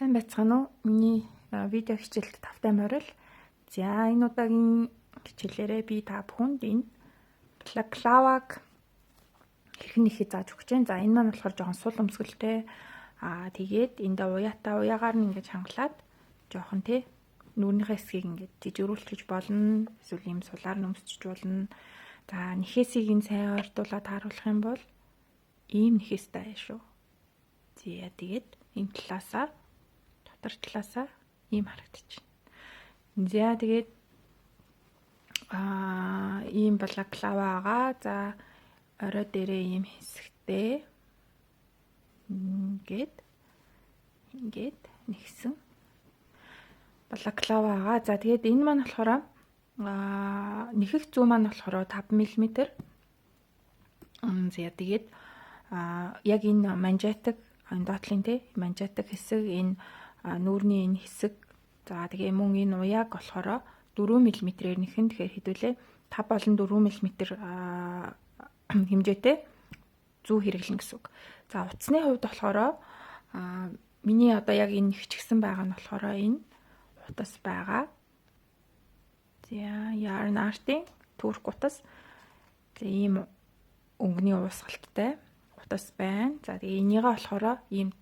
Сайн байцгаана уу? Миний видео хичээлд тавтай морил. За энэ удаагийн хичээлээрээ би та бүхэнд энэ балаклаваг хэрхэн нэхээ зааж өгч जैन. За энэ маань болохоор жоохон сул өмсгөлтэй. Тэгээд энд уяагаар нь ингэж хангалаад жоохон тий нүүрнийхээ хэсгийг ингэж жижигрүүлчих болно. Эсвэл ийм сулаар нь өмсчих болно. За нэхээсийг нь сайн ойртуулаад тааруулах юм бол ийм нэхээстэй шүү. За тэгээд энэ талаасаа дотор талаасаа ийм харагдчих. За тэгээд ийм балаклавагаа за орой дээрээ ийм хэсэгтэй ингээд нэгсэн балаклавагаа за тэгээд энэ маань болохоор нэхэх зүй маань болохоор 5 мм. За тэгээд яг энэ манжаатаг энэ доотлын тий манжаатаг хэсэг энэ нүүрний энэ хэсэг за тэгээ мөн энэ уяаг болохоор 4 мм-ээр нэхэн тэгэхээр хэдүүлээ 5 болон 4 мм хэмжээтэй зүү хэрэглэн гэсэн үг. За утасны хувьд болохоор миний одоо яг энэ хичгсэн байгаа нь болохоор энэ утас байгаа. За yarn art-ийн турк утас. За ийм өнгөний уусгалттай утас байна. За тэгээ энийгээ болохоор ийм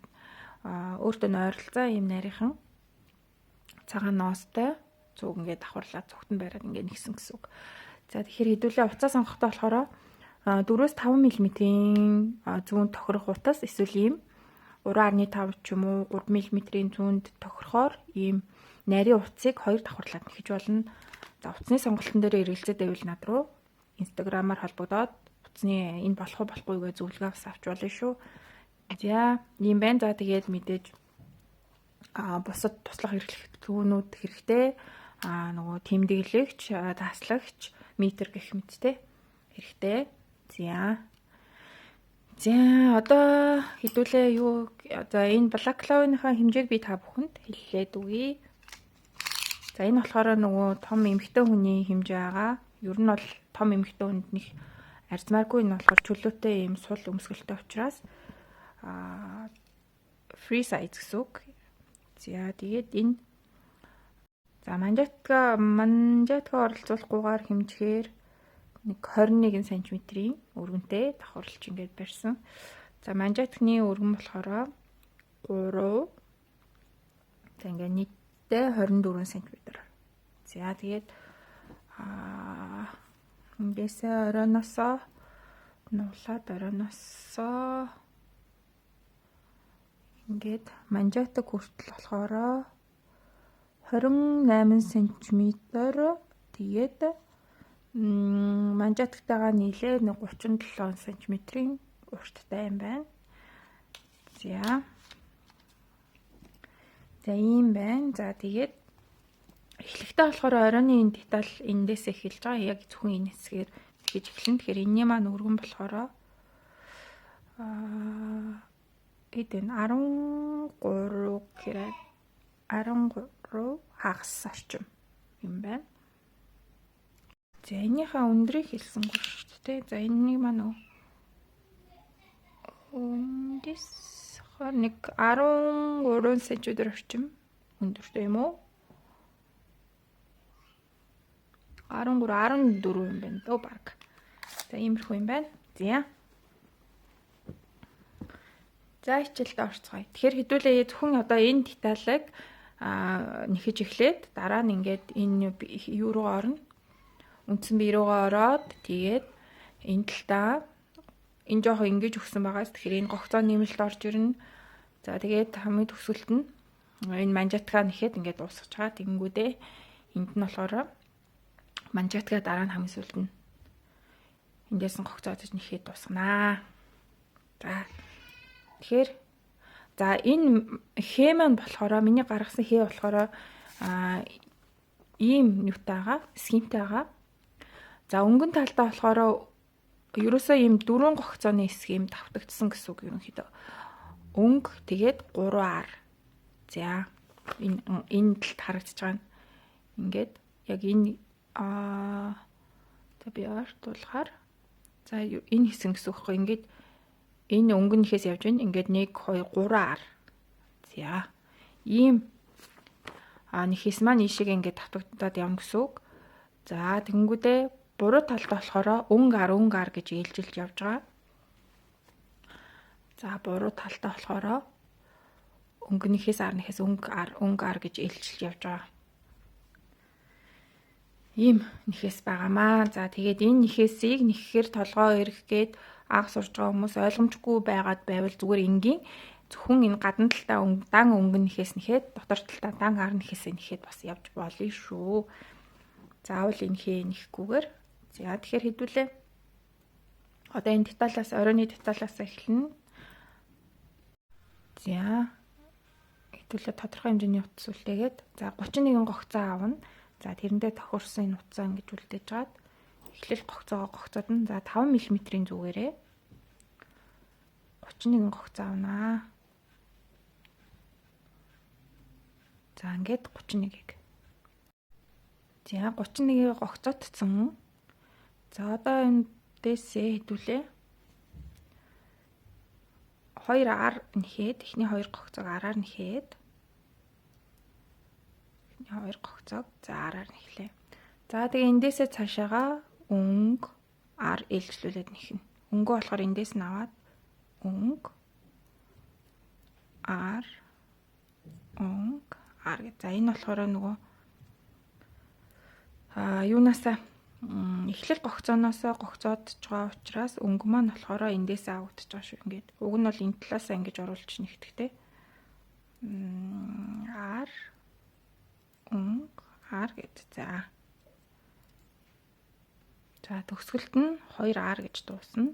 өөртөө ойролцоо ийм нарийнхан цагаан ноостой зүг ингээд давхарлаад зүгтэн байраад ингээд нэгсэн гэсэн үг. За тэгэхээр хэдүүлээ уцаа сонгохдоо болохоор 4-5 мм-ийн зүүн тохирох утас эсвэл ийм 3.5 ч юм уу 3 мм-ийн зүүнд тохирохоор ийм нарийн утсыг хоёр давхарлаад нэхэж болно. За утасны сонголтын дээр эргэлзээд байвал над руу инстаграмаар холбогдоод утасны энэ болох уу болохгүй гэж зөвлөгөө авч болно шүү. За ийм байна. За тэгээд мэдээж бусад туслах хэрэглэгчнүүд хэрэгтэй нөгөө тэмдэглэгч, таслагч, метр гэх мэттэй хэрэгтэй. За одоо хэдүүлээ юу за энэ балаклавынхаа хэмжээг би та бүхэнд хэллээд үгэй. За энэ болохоор нөгөө том эмэгтэй хүний хэмжээ байгаа. Ер нь бол том эмэгтэй хүнд нэг арзмааргүй энэ болохоор чөлөөтэй юм сул өмсгөлтэй учраас free size гэсэн үг. За тэгээд энэ за манжаатга оролцуулахгүйгээр хэмжихээр нэг 21 см-ийн өргөнтэй давхарлаж ингээд барьсан. За манжаатгны өргөн болохоор 3 за ингээд нийтдээ 24 см. За тэгээд эндээсээ оройноосоо нуулаад оройноосоо ингээд манжаатаг хүртэл болохоор 28 см тэгээд манжаатагтайгаа нийлээ 37 см-ийн урттай юм байна. За ийм байна. За тэгээд эхлэхдээ болохоор оройны энэ деталь эндээс эхэлж байгаа. Яг зөвхөн энэ хэсгээр гэж эхэлнэ. Тэгэхээр энэний маань өргөн болохоор эдэн 13 хагас орчим юм байна. За энийхээ өндрийг хэлсэнгүй шүү дээ. За энэнийг маань өндөс нэг 13 см орчим өндөртэй юм уу? 14 юм байна дөө баг. За иймэрхүү юм байна. За хичээлд орцгоё. Тэгэхээр хэдүүлээ зөвхөн одоо энэ деталыг нэхэж эхлээд дараа нь ингээд энэ юу руу орно. Үндсэн бие руугаа ороод тэгээд энэ талдаа энэ жоохон ингэж өгсөн байгаас тэгэхээр энэ гогцоо нэмэлт орж ирнэ. За тэгээд хамгийн төгсгөлт нь энэ манжаатгаа нэхэд ингээд дуусгаж байгаа. Тэгэнгүүтээ энд нь болохоор манжаатгаа дараа нь хамгийн сүүлд нь эндээс нь гогцоо одож нэхэд дуусганаа. За тэгэхээр За энэ хэ маань болохоор миний гаргасан хэ болохоор ийм нютайгаа, схемтэйгаа. За өнгөн талдаа болохоор ерөөсөө ийм 4 гогцооны схем давтагдсан гэсэн үг ерөнхийдөө. Өнгө тэгээд 3R. За энэ талд харагдаж байгаа нь ингээд яг энэ за би артуулахаар за энэ хэсэг гэсэн үг байхгүй. Ингээд энэ өнгөнийхээс явж байна. Ингээд 1 2 3R. За ийм нэхээс маань ийшээ ингээд давтагдаад явна гэсэн үг. За тэгэнгүүтээ буруу талдаа болохоор өнгө ар гэж ээлжилж явж байгаа. За буруу талдаа болохоор өнгөнийхээс арныхээс өнгө ар гэж ээлжилж явж байгаа. Ийм нэхээс байгаамаа. За тэгээд энэ нэхээсийг нэххээр толгоо эрэх гээд анх сурж байгаа хүмүүс ойлгомжгүй байгаад байвал зүгээр энгийн зөвхөн энэ гадна талдаа дан өнгөнийхээс нэхэд дотор талдаа дан ар нэхээсээ нэхэд бас явж болно шүү. Заавал энэхээ нэхгүйгээр. За тэгэхээр хэдүүлээ. Одоо энэ деталаас оройны деталаас эхэлнэ. За хэдүүлээ тодорхой хэмжээний утас үлдээгээд за 31 гогцоо аавна. За тэрэндээ тохирсон энэ утсаа ингэж үлдээж гаад эхлэл гогцоод нь за 5 мм-ийн зүгээрээ 31 гогцоо авнаа. За ингээд 31-ийг. За 31-ийг гогцоотцсон. За одоо энэ дэсээ хэдүүлээ. 2R нэхэд эхний 2 гогцоог R-аар нэхэд эхний 2 гогцоог за R-аар нэхлээ. За тэгээ эндээсээ цаашаага өнгө R ээлжлүүлээд нэхнэ. Өнгөө болохоор эндээс нь аваад өнгө R гэж. За энэ болохоор нөгөө юунаасаа эхлэл гогцооноосоо гогцоодж байгаа учраас өнгө маань болохоор эндээсээ авагдаж байгаа шүү. Ингээд уг нь бол энэ талаасаа ингэж оруулж нэгтгэхтэй. R гэж. За төгсгөлт нь 2R гэж дуусна.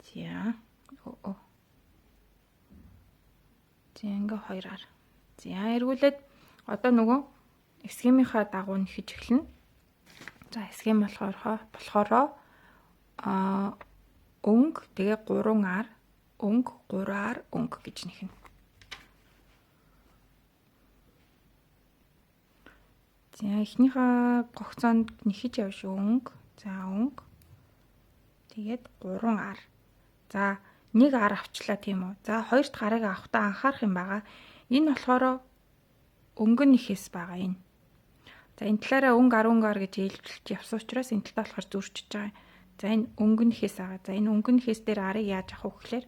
За ингээ 2R. За эргүүлээд одоо нөгөө схемийнхаа дагуу нэхэж эхэлнэ. За схем болохоор өнгө тэгээ 3R өнгө 3R өнгө гэж нэхнэ. За эхнийхээ гогцоонд нэхэж явш өнгө. За өнгө тэгээд 3R. За 1R авчлаа тийм үү. За 2 дахь гарыг авахдаа анхаарах юм байгаа. Энэ болохоор өнгөнийхээс байгаа энэ. За энэ талаараа өнгө R гэж ээлжилж явсан учраас энэ талдаа болохоор зөрчиж байгаа. За энэ өнгөнийхээс байгаа. За энэ өнгөнийхээс дээр R-ыг яаж авах вэ гэхээр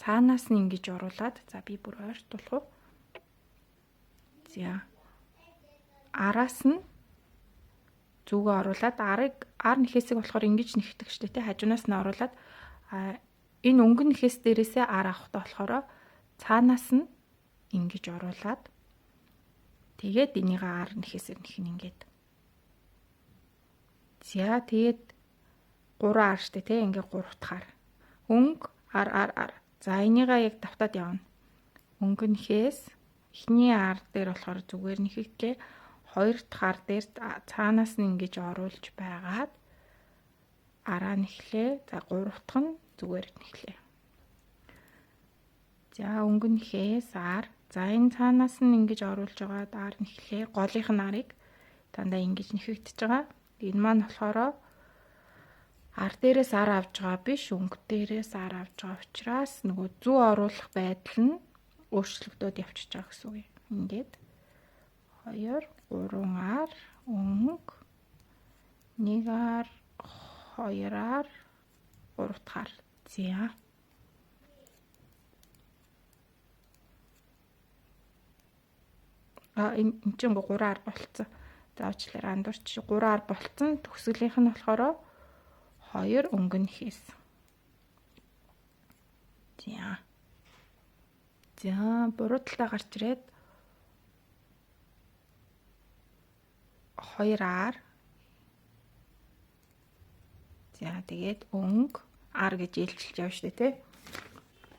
цаанаас нь ингэж оруулаад за би бүр ойртуулах уу. За араас нь зүгөө оруулаад R нэхээсийг болохоор ингэж нэхдэг штэ тий хажуунаас нь оруулаад энэ өнгөнийхээс дээрээсээ R авахтаа болохоор цаанаас нь ингэж оруулаад тэгээд энийг R нэхээсээр нэхнэ ингээд. За тэгээд 3R штэ тий ингээ 3 дахаар өнгө R. За энийгээ яг давтаад явна. Өнгөнийхээс эхний R дээр болохоор зүгээр нэхэгдлээ. 2 дахь R дээр цаанаас нь ингэж оруулж байгаад араа нэхлээ. За 3 дахь нь зүгээр нэхлээ. За өнгөнийхээс R. За энэ цаанаас нь ингэж оруулж байгаад R нэхлээ. Голынх нь R-ыг дандаа ингэж нэхэгдэж байгаа. Энэ маань болохоор R дээрээс R авж байгаа биш, өнгө дээрээс R авж байгаа учраас нөгөө зүү оруулах байдал нь өөрчлөгдөд явчихж байгаа гэсэн үг юм. Ингээд 2 3R өнгө 1R 2R 3 дахь. За энэ чинь 3R болцсон. Заавчлаарай андуурч 3R болцсон. Төгсгөлийнх нь болохоор 2 өнгөнийхээс. За буруу талдаа гарч ирээд 2R. За тэгээд өнгө R гэж ээлжилж явна шүү дээ тий.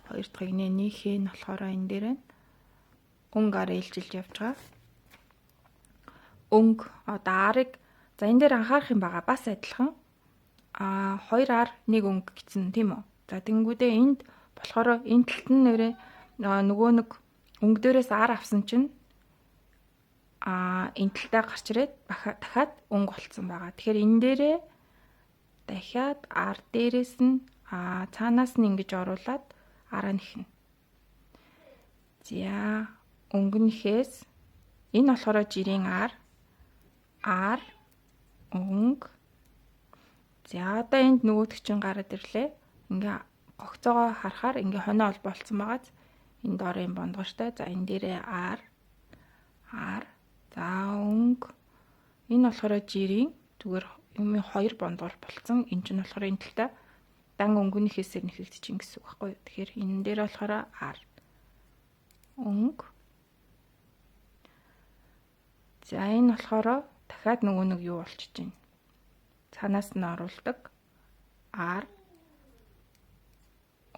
Хоёр дахь игнэний х нь болохоор энэ дээр байна. Өнгөөр ээлжилж явж байгаа. Өнгө одоо арыг за энэ дээр анхаарах юм байгаа. Бас адилхан. 2 ар 1 өнгө гэсэн тийм үү? За тэнгүүдээ энд болохоор энэ талд нь нэрээ нөгөө нэг өнгө дээрээс ар авсан чинь энэ талтаа гарч ирээд дахиад өнгө болцсон байгаа. Тэгэхээр энэ дээрээ дахиад ар дээрээс нь цаанаас нь ингэж оруулаад араа нэхнэ. За өнгөнөхөөс энэ болохоор жирийн ар өнгө. За одоо энд нөгөөдөг чинь гараад ирлээ. Ингээ гогцоогоо харахаар ингээ хоноо ол болцсон байгаа. Энэ доор юм бондгортой. За энэ дээрээ ар. За өнгө. Энэ болохоор жирийн зүгээр юм 2 бондгор болцсон. Энэ чинь болохоор энэ талтай дан өнгөнөхөөсөө нэхэгдэж гэсэн үг байхгүй юу? Тэгэхээр энэ дээр болохоор ар. Өнгө. За энэ болохоор дахиад нөгөө нэг юу болчихж байна. Цаанаас нь оруулдаг ар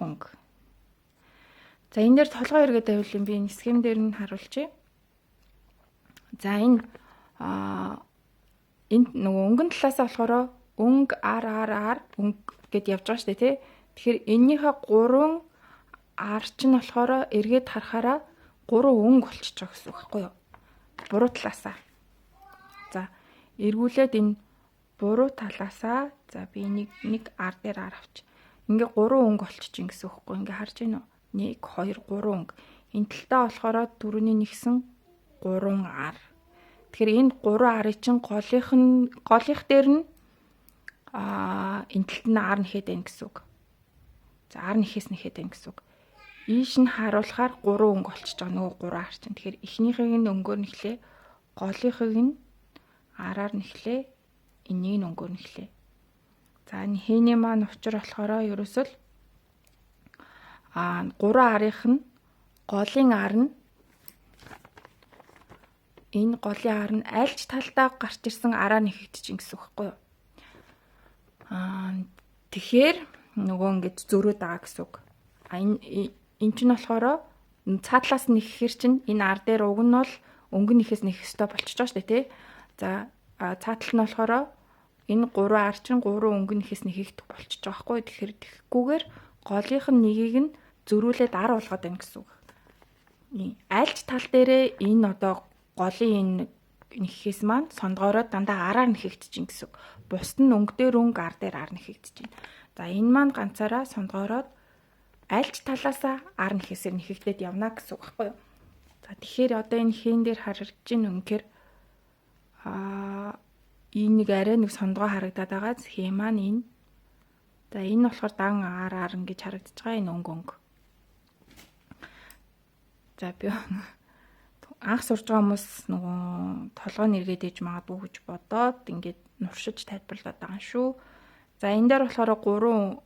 өнгө. За энэ дээр толгой эргээд тавил юм би энэ схем дээр нь харуулчих. За энэ нөгөө өнгөн талаасаа болохоор өнгө ар өнгө гэд явж байгаа шүү дээ тий. Тэгэхээр эннийхээ 3 ар чинь болохоор эргээд харахаараа 3 өнгө болчихж байгаа гэсэн үг байхгүй юу? Буруу талаасаа. За эргүүлээд энэ буруу талаасаа за би нэг ар дээр ар авч. Ингээ 3 өнгө болчих чинь гэсэн үг байхгүй. Ингээ харж байна уу? 1 2 3 өнгө. Энэ талтаа болохоор дөрөвний нэгсэн 3 ар. Тэгэхээр энэ 3 арыг чинь голынх дээр нь энэ талд нь ар нэхэд байна гэсэн үг. За ар нэхээс нэхэд байна гэсэн үг. Ийш нь харуулахаар 3 өнгө болчихж байгаа нөгөө 3 ар чинь. Тэгэхээр эхнийхийг нь өнгөөр нэхлээ. Голынхыг нь араар нэхлээ. Энийг нь өнгөөр нэхлээ. За энэ хэний маань учир болохоор ерөөсөл 3 арынх нь голын ар нь энэ голын ар нь альж талдаа гарч ирсэн араа нэхэгдэж ин гэсэн үг байхгүй юу? Тэгэхээр нөгөө ингэж зөрөөд байгаа гэсэн үг. Энэ чинь болохоор цаатлаас нэхэхэр чинь энэ ар дээр уг нь бол өнгө нэхээс нэх ёстой болчихж байгаа шүү дээ тий. За цаатал нь болохоор энэ 3 ар чинь 3 өнгө нэхээс нэхэгдэх болчихж байгаа байхгүй. Тэгэхээр тэгэхгүйгээр голынх нь нэгийг нь зөрүүлээд ар болгоод байна гэсэн үг. Альж тал дээрээ энэ одоо голын энэ нэхээс маань сондгоороо дандаа араар нэхэгдэж ин гэсэн үг. Бусд нь өнгө дээр өнгө ар дээр ар нэхэгдэж байна. За энэ маань ганцаараа сондгоороод альж талаасаа ар нэхээсээр нэхэгдээд явна гэсэн үг байхгүй юу? За тэгэхээр одоо энэ хэн дээр харагдаж байна үнэхээр энэ нэг арай нэг сондгоо харагдаад байгаа схем маань энэ. За энэ болохоор дан ар ингэж харагдаж байгаа энэ өнгө. За би анх сурж байгаа хүмүүс нөгөө толгой нэргээд ээж магадгүй гэж бодоод ингээд нуршиж тайлбарлаад байгаа шүү. За энэ дээр болохоор 3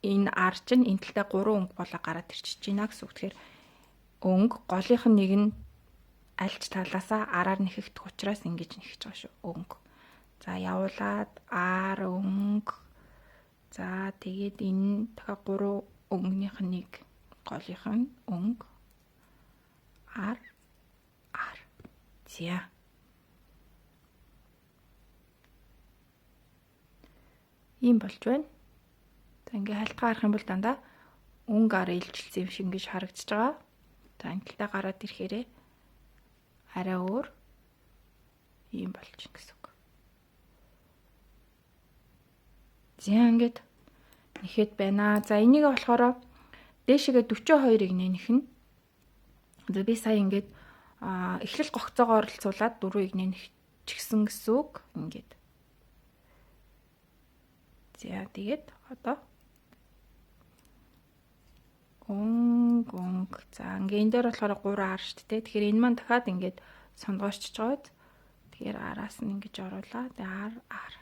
энэ ар чинь энэ талтай 3 өнгө болоо гараад ирчихэж байна гэсэн үг. Тэгэхээр өнгө голынх нь нэг нь альж талаасаа араар нэхэгдэх учраас ингэж нэхэж байгаа шүү. Өнгө. За явуулаад ар өнгө. За тэгээд энэ дахиад 3 өнгөнийх нь нэг голынх нь өнгө ар. За. Ийм болж байна. За ингээ хальтгаа харах юм бол дандаа өнгө ар ээлжилсэн юм шиг ингэж харагдаж байгаа. За энэ талтаа гараад ирэхээрээ арай өөр ийм болж байна гэсэн үг. За ингээд нэхэд байна. За энийг болохоор дээшгээ 42-ыг нэхнэ. За би сая ингээд эхлэл гогцоогоо оролцуулаад 4-ыг нэхчихсэн гэсэн үг. Ингээд. За тэгээд одоо өнгө. За ингээ энэ дээр болохоор 3 ар шүү дээ. Тэгэхээр энэ маань дахиад ингээд сонгоочж байгаад тэгэхээр араас нь ингэж оруулаад ар.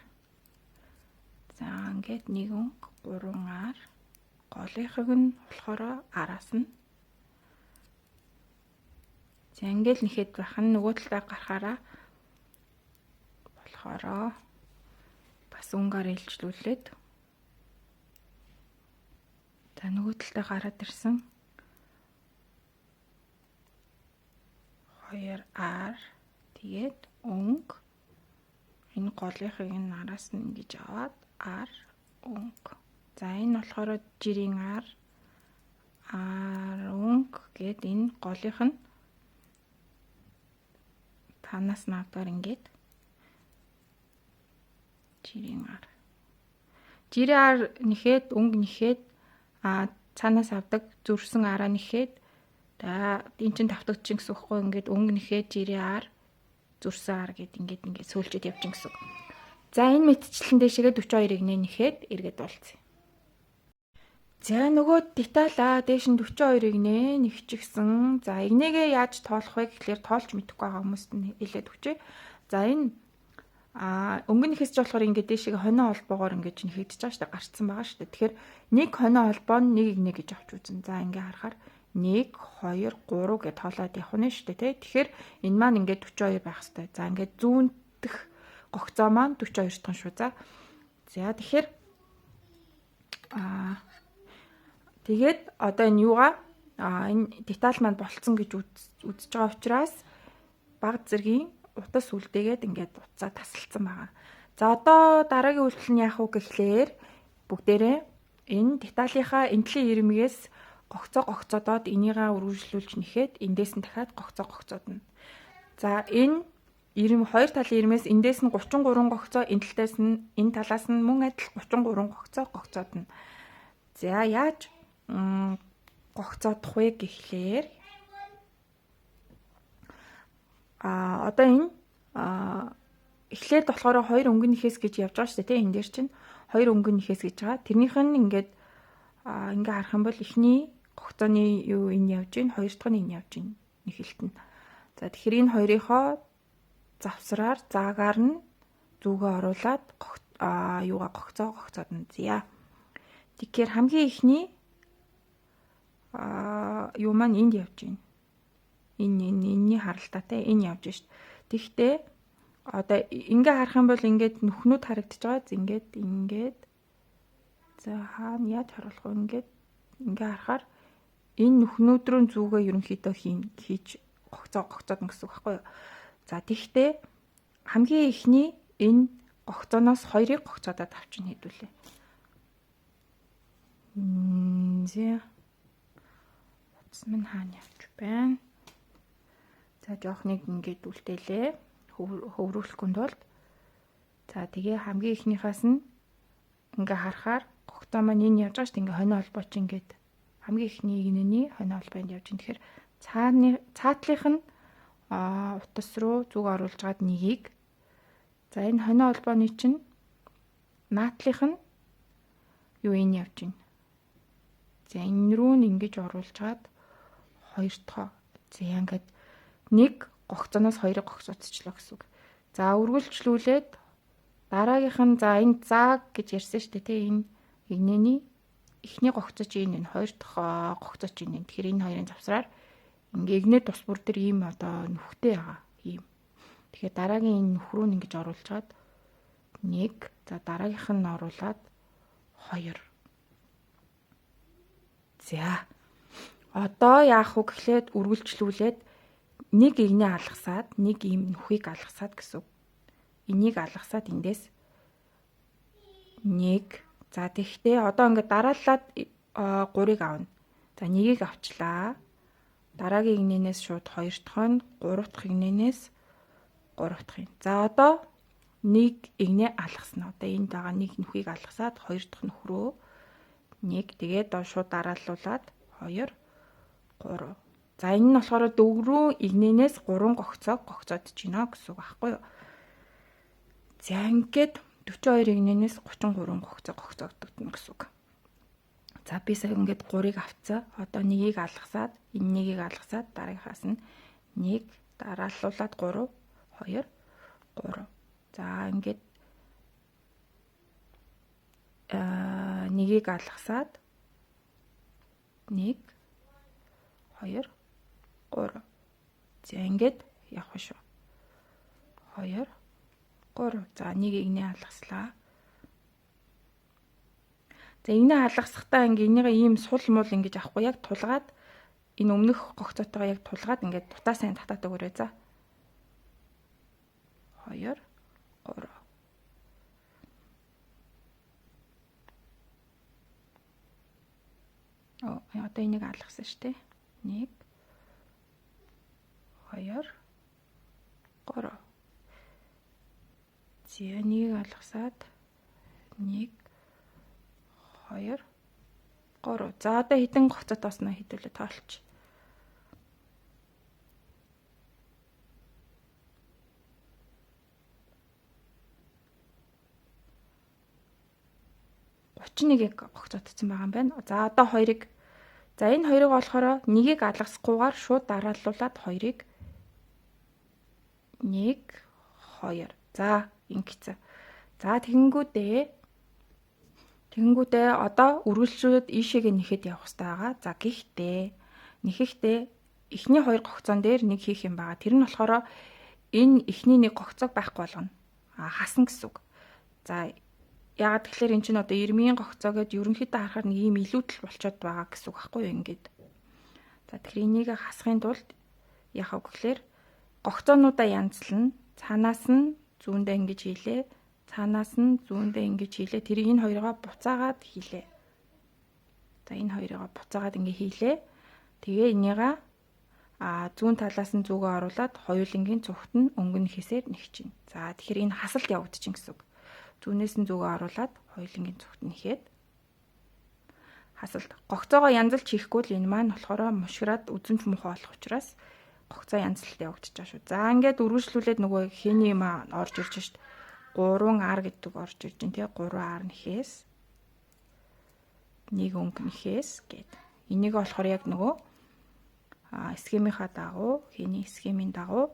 За ингээд 1 өнгө 3 ар. Голынхыг нь болохоор араас нь. За ингээл нэхэд байх нь нөгөө талдаа гарахаараа болохоор бас өнгөөр ээлжлүүлээд за нөгөө талдаа гараад ирсэн 2R тэгээд өнгө энэ голынхыг энэ араас нь ингэж аваад R өнгө. За энэ болохоор жирийн R өнгө гэд энэ голынх нь танаас навдгаар ингээд жирийн R. Жирийн R нэхэд өнгө нэхэд цаанаас авдаг зүрсэн араа нэхэд энэ чинь давтагдчихин гэсэн үг байхгүй ингээд өнгө нэхэд жирийн R зүрсэн R гэд ингээд сөөлчөд явчихин гэсэн үг. За энэ мэтчлэн дэшегээ 42 игнэ нэхэд эргээд болцсон. За нөгөө деталь дээш нь 42 игнэ нэгчихсэн. За игнэгээ яаж тоолох вэ гэхлээр тоолж мэдэхгүй байгаа хүмүүст нь хэлээд өгчээ. За энэ өнгө нэхэж болохоор ингээд дээшээ хонио холбоогоор ингээд нэхэгдэж байгаа шүү дээ. Гарцсан байгаа шүү дээ. Тэгэхээр нэг хонио холбоо нь нэг игнэ гэж авч үзэн. За ингээд харахаар 1 2 3 гэж тоолоод явах нь шүү дээ тий. Тэгэхээр энэ маань ингээд 42 байх хэрэгтэй. За ингээд зүүн дэх гогцоо маань 42 тон шүү. За тэгэхээр тэгээд одоо энэ юугаа энэ деталь маань болцсон гэж үзэж байгаа учраас баг зэргийн утас үлдээгээд ингээд утсаа тасалдсан байгаа. За одоо дараагийн үйлдэл нь яах вэ гэхлээр бүгдээрээ энэ деталийнхаа энтлийн ирмэгээс гогцоодоод энийгээ үргэлжлүүлж нэхэд эндээс нь дахиад гогцоодно. За энэ хоёр талын ирмээс эндээс нь 33 гогцоо, энэ талаас нь энэ талаас нь мөн адил 33 гогцоодно. За яаж гогцоодох вэ гэхлээр одоо энэ эхлээд болохоор хоёр өнгө нэхээс гэж явж байгаа шүү дээ тийм энэ дээр чинь хоёр өнгө нэхээс гэж байгаа. Тэрнийх нь ингээд харах юм бол эхний гогцооны юу энэ явж гин, хоёр дахь нь энэ явж гин нэхэлт нь. За тэгэхээр энэ хоёрынхоо завсраар заагаар нь зүгээ оруулаад гогцоодно. За. Тэгэхээр хамгийн эхний юу маань энд явж гин. Энэний харалтаатай энэ явж шít. Тэгэхдээ одоо ингээ харах юм бол ингээд нүхнүүд харагдаж байгаа. Ингээд за хаана яаж харуулах вэ? Ингээ харахаар энэ нүхнүүд рүү зүгээ ерөнхийдөө хийж гогцоодно гэсэн үг байхгүй юу? За тэгэхдээ хамгийн эхний энэ гогцооноос хоёрыг гогцоодод авчин хэдүүлээ. За утас минь хаана явж байна? За жоохныг ингээд үлдээлээ. Хөврүүлэхгүй тулд. За тэгээ хамгийн ихнийхээс нь ингээ харахаар гогцоо маань энэ явж байгаа шүү дээ. Ингээ хонио холбооч ингээд хамгийн ихний игнэний хонио холбоонд явж байна. Тэгэхээр цаатлынх нь утас руу зүг оруулж гад нэгийг. За энэ хонио холбооны чинь наатлынх нь юу энэ явж байна. За энэ рүү нь ингэж оруулж гад хоёр дахь. За ингээд нэг гогцооноос хоёрыг гогцоодчихлоо гэсэн үг. За үргэлжлүүлээд дараагийнх нь за энэ зааг гэж ярьсан шүү дээ тий энэ игнэний эхний гогцооч энэ хоёр дахь гогцооч энэ. Тэгэхээр энэ хоёрын завсраар ингээ игнээ тус бүр дээр ийм одоо нүхтэй байгаа ийм. Тэгэхээр дараагийн энэ нүх рүү ингэж оруулж гад 1 за дараагийнх нь оруулаад 2. За одоо яах вэ гэхлээр үргэлжлүүлээд нэг игнээ алгасаад нэг ийм нүхийг алгасаад гэсэн. Энийг алгасаад эндээс 1 за тэгтээ одоо ингээд дараалаад 3-ыг авна. За 1-ийг авчлаа. Дараагийн игнээс шууд 2 дахь нь 3 дахь игнээс 3 дахь. За одоо нэг игнээ алгасна. Одоо энд байгаа нэг нүхийг алгасаад 2 дахь нүх рүү 1 тэгээд шууд дарааллуулаад 2 3. За энэ нь болохоор 4 игнээс 3 гогцоодож байна гэсэн үг байхгүй юу? За ингээд 42 игнээс 33 гогцоодогдно гэсэн үг. За би сая ингээд 3-ыг авцаа. Одоо 1-ийг алгасаад, энэ 1-ийг алгасаад дараагийнхаас нь 1 дарааллуулаад 3 2 3. За ингээд 1-ийг алгасаад 1 2 3. За ингээд явах шүү. 2 3. За нэг игнээ алгаслаа. За игнээ алгасахдаа ингээ энийгээ ийм сул мул ингэж авахгүй яг тулгаад энэ өмнөх гогцоотойгоо яг тулгаад ингээд дутаа сайн татаад өгөөрэй за. 2 3 одоо энийг алгасан шүү дээ. 1 2 3. За энийг алгасаад 1 2 3. За одоо хэдэн гогцот баснаа хэдүүлээ тоолч. нэг гогцоотсон байгаа юм байна. За одоо 2-ыг за энэ 2-ыг болохоор 1-ийг алгасахгүйгээр шууд дарааллуулаад 2-ыг 1 2. За ингэсэн. За тэгэнгүүтээ одоо үргэлжлүүлээд ийшээгээ нэхэд явах хэрэгтэй байгаа. За нэхэхдээ эхний 2 гогцоон дээр нэг хийх юм байгаа. Тэр нь болохоор энэ эхний нэг гогцоог байхгүй болгоно. Хасан гэсэн үг. За яагаад тэгэхээр эн чинь одоо 90-ийн гогцоо гэдээ ерөнхийдөө харахаар нэг ийм илүүдэл болчиход байгаа гэсэн үг байхгүй юу ингээд. За тэгэхээр энийг хасахын тулд яах вэ гэхээр гогцоонуудаа янзлна. Цаанаас нь зүүндээ ингэж хийлээ. Цаанаас нь зүүндээ ингэж хийлээ. Тэр энэ хоёроо буцаагаад хийлээ. За энэ хоёроо буцаагаад ингэ хийлээ. Тэгээ энийгээ зүүн талаас нь зүгөө оруулаад хоёулангийн цогт нь өнгөн хэсээр нэгчин. За тэгэхээр энэ хасалт явагдчихин гэсэн үг. Зүүнээс нь зүгөө оруулаад хоёулангийн цогт нь нэхэд хасалт. Гогцоогоо янзлж хийхгүй л энэ маань болохоор мушгираад үзэнч муухай болох учраас гогцоо янзлалт явагдаж байгаа шүү. За ингээд үргэлжлүүлээд нөгөө хэний юм орж ирж шít. 3R гэдэг орж ирж байна тий. 3R нэхээс нэг өнгө нэхээс гээд. Энийг болохоор яг нөгөө схемийнхаа дагуу хэний схемийн дагуу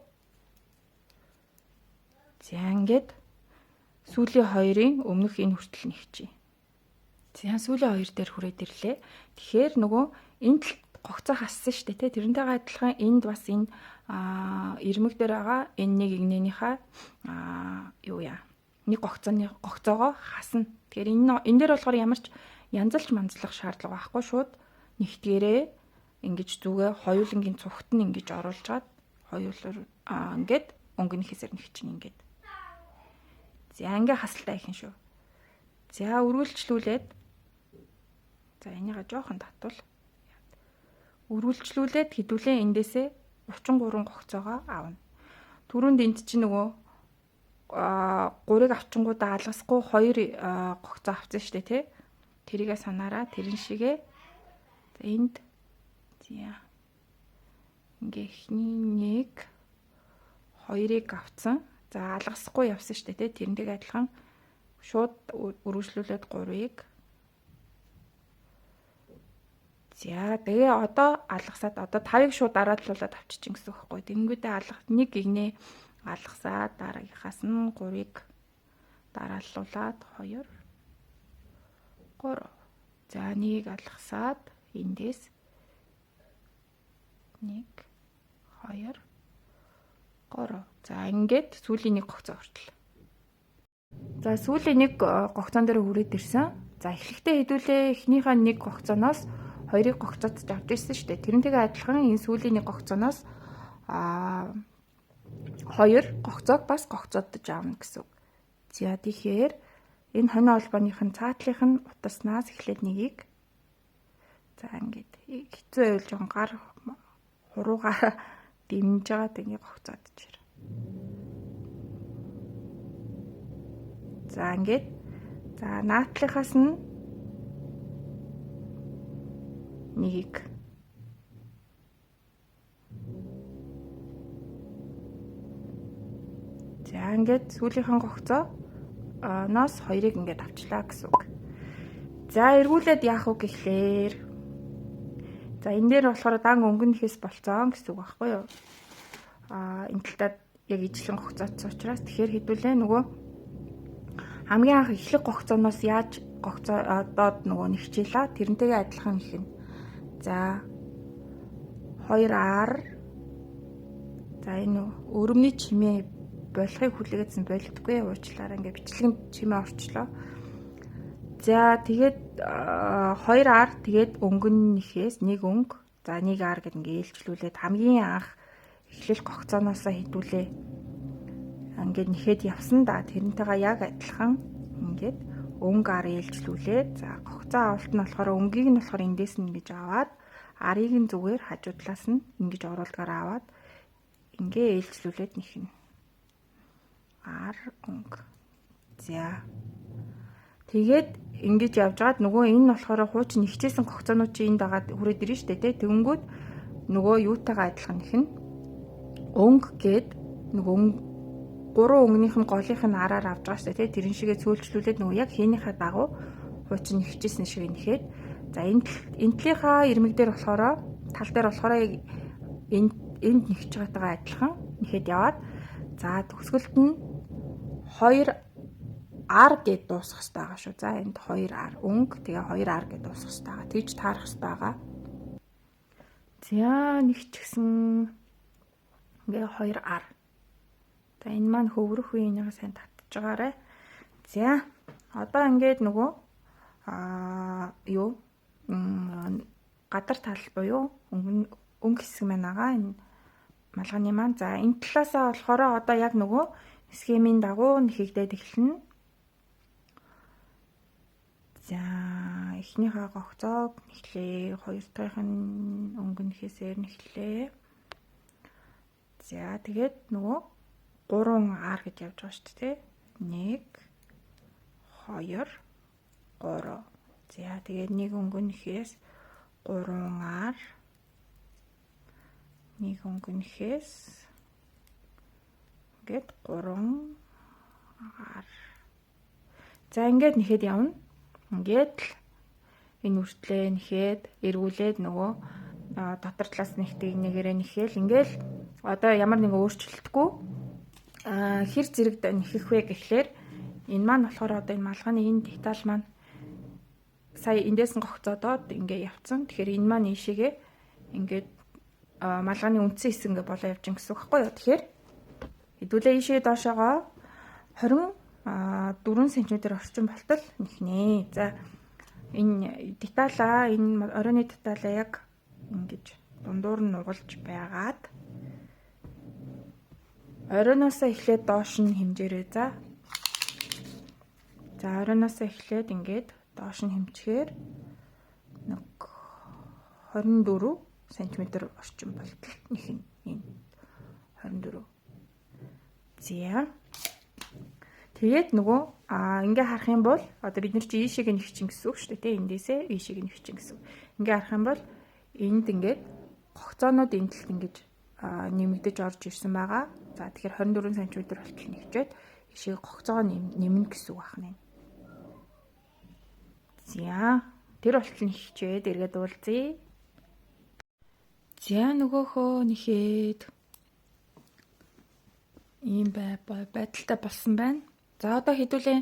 за ингээд сүүлийн 2-ын өмнөх энэ хүртэл нэгчээ. За сүүлийн 2 дээр хүрээд ирлээ. Тэгэхээр нөгөө энэ гогцоо хассан шүү дээ тий. Тэрнтэйгээ адилхан энд бас энэ ирмэг дээр байгаа энэ нэг игнэнийхээ нэг гогцоогоо хасна. Тэгэхээр энэ дээр болохоор ямар ч янзалж манзлах шаардлага байхгүй шууд нэгтгэрээ ингэж зүгээ хоёулангийн цогт нь ингэж оруулж чад хоёулаар ингээд өнгөний хэсэр нэгчин ингээд. За ингээ хасалтай ихин шүү. За үргэлжлүүлээд за энийгээ жоохон татвал үргэлжлүүлээд хэдүүлээ эндээсээ 33 гогцоогоо авна. Түрүүнд энд чинь нөгөө 3-ыг авчингуудаа алгасгүй 2 гогцоо авсан шүү дээ тий. Тэрийгээ санаараа тэрэн шигээ энд за ингээ ихний 1 2-ыг авсан. За алгасахгүй явсан шүү дээ тий. Тэрнтэйг адилхан шууд үргэлжлүүлээд 3-ыг за тэгээ одоо алгасаад одоо 5-ыг шууд дарааллуулаад авчичин гэсэн үг байхгүй. Тэнгүүдээ нэг игнээ алгасаад дараагийнхаас нь 3-ыг дарааллуулаад 2 3. За нэг алгасаад эндээс 1 2 3. За ингээд сүүлийн нэг гогцоо хүртэл. За сүүлийн нэг гогцоон дээр хүрээд ирсэн. За эхлэхдээ хэдүүлээ эхнийхээ нэг гогцооноос 2-ыг гогцоодж авч ирсэн шүү дээ. Тэрнтэйгээ адилхан энэ сүүлийн нэг гогцооноос 2 гогцоог бас гогцоодж аавна гэсэн үг. За тэгэхээр энэ хонио холбооныхын цаатлынх нь утаснаас эхлээд нэгийг за ингээд хэцүү байвал жоохон гар хуруугаар дэмж байгаа тэгээ гогцоодж ир. За ингээд за наатлынхаас нь нэгийг за ингээд сүүлийнхэн гогцоо ноос 2-ыг ингээд авчлаа гэсэн үг. За эргүүлээд яах вэ гэхлээр за энэ дээр болохоор дан өнгөнөхөөс болцоон гэсэн үг байхгүй юу? Энэ талтад яг ижлэн гогцоодсон учраас тэгэхээр хэдүүлээ нөгөө хамгийн анх эхлэх гогцооноос яаж гогцоодод нөгөө нэгчээлээ тэрнтэйгээ адилхан ихнэ. За 2R за энэ өрөмний чимээ болохыг хүлээгээдсэн болдоггүй уучлаарай ингээ бичлэгэн чимээ орчлоо. За тэгээд 2R тэгээд өнгөнийхээс нэг өнгө. За 1R гэд ингээ ээлжлүүлээд хамгийн анх эхлэл гогцооноосоо хэдүүлээ. Ингээд нэхэд явсан да. Тэрнтэйгээ яг адилхан ингээд өнгө ар ээлжлүүлээд за гогцоо авалт нь болохоор өнгийг нь болохоор эндээс нь ингэж аваад арыг нь зүгээр хажуу талаас нь ингэж оруулдгаар аваад ингээ ээлжлүүлээд нэхнэ. Ар өнгө. За. Тэгээд ингэж явж байгаад нөгөө энэ болохоор хуучин ихчээсэн гогцоонууд чи энд дагаад хүрээд ирнэ штэ тий. Тэнгүүд нөгөө юутайгаа адилхан нэхнэ. Өнгө гээд нөгөө гурван өнгөнийх нь голынх нь араар авч байгаа штэ тий. Тэрэн шигээ цөөлжлүүлээд нөгөө яг хийнийхээ дагуу хуучин ихчээсэн шиг нэхэд. За энтлийнхаа ирмэг дээр болохоор тал дээр болохоор энд нэгж байгаагаа адилхан нэхэд яваад за төгсгөлт нь 2R гэд дуусгах хэрэгтэй байгаа шүү. За энд 2R өнгө тэгээ 2R гэд дуусгах хэрэгтэй байгаа. Тэгж таарах хэрэгтэй байгаа. За нэг ч гэсэн ингээ 2R. За энэ маань хөврөх үе энийг сайн татж байгаарэ. За одоо ингээд нөгөө гадар тал буюу өнгө хэсэг маань байгаа. Энэ малгайны маань. За энэ талаасаа болохоор одоо яг нөгөө схемийн дагуу нэхэгдээд эхэлнэ. За эхнийхээ гогцоог нэхлээ. Хоёр дахьх нь өнгө нэхээсээр нэхлээ. За тэгээд нөгөө 3R гэж явж байгаа шүү дээ. 1 2 3. За тэгээд нэг өнгө нэхээс 3R нэг өнгө нэхээс ингээд 3R. За ингээд нэхэд явна. Ингээд энэ үртлээ нэхэд эргүүлээд нөгөө дотор талаас нэгтийг нэгээрээ нэхэл ингээл одоо ямар нэгэн өөрчлөлтгүй хэр зэрэг нэхэх вэ гэхлээр энэ маань болохоор одоо энэ малгайны энэ деталь маань сая эндээс нь гогцоодод ингээ явцсан. Тэгэхээр энэ маань ийшээгээ ингээд малгайны үндсэн хэсэг ингээ болоо явж гин гэсэн үг байхгүй юу. Тэгэхээр хэдүүлээ ийшээ доошоогоо 24 см орчим болтол нэхнэ. За энэ деталаа энэ оройны деталаа яг ингэж дундуур нь нугалж байгаад оройноосоо эхлээд доош нь хэмжээрээ за оройноосоо эхлээд ингээд доош нь хэмжихээр нэг 24 см орчим болтол нэхнэ. Энэ 24. За тэгээд нөгөө ингээ харах юм бол одоо бид нар чи ийшээг нэг чин гэсэн үг шүү дээ. Эндээсээ ийшээг нэг чин гэсэн. Ингээ харах юм бол энд ингээд гогцоонууд энэ талд ингэж нэмэгдэж орж ирсэн байгаа. За тэгэхээр 24 см болтол нэгчээд ийшээг гогцоогоо нэмнэ гэсэн үг байна. За тэр болтол нэгчээд эргээд уулзъя. За нөгөөхөө нэхэд ийм байдалтай болсон байна. За одоо хэдүүлээ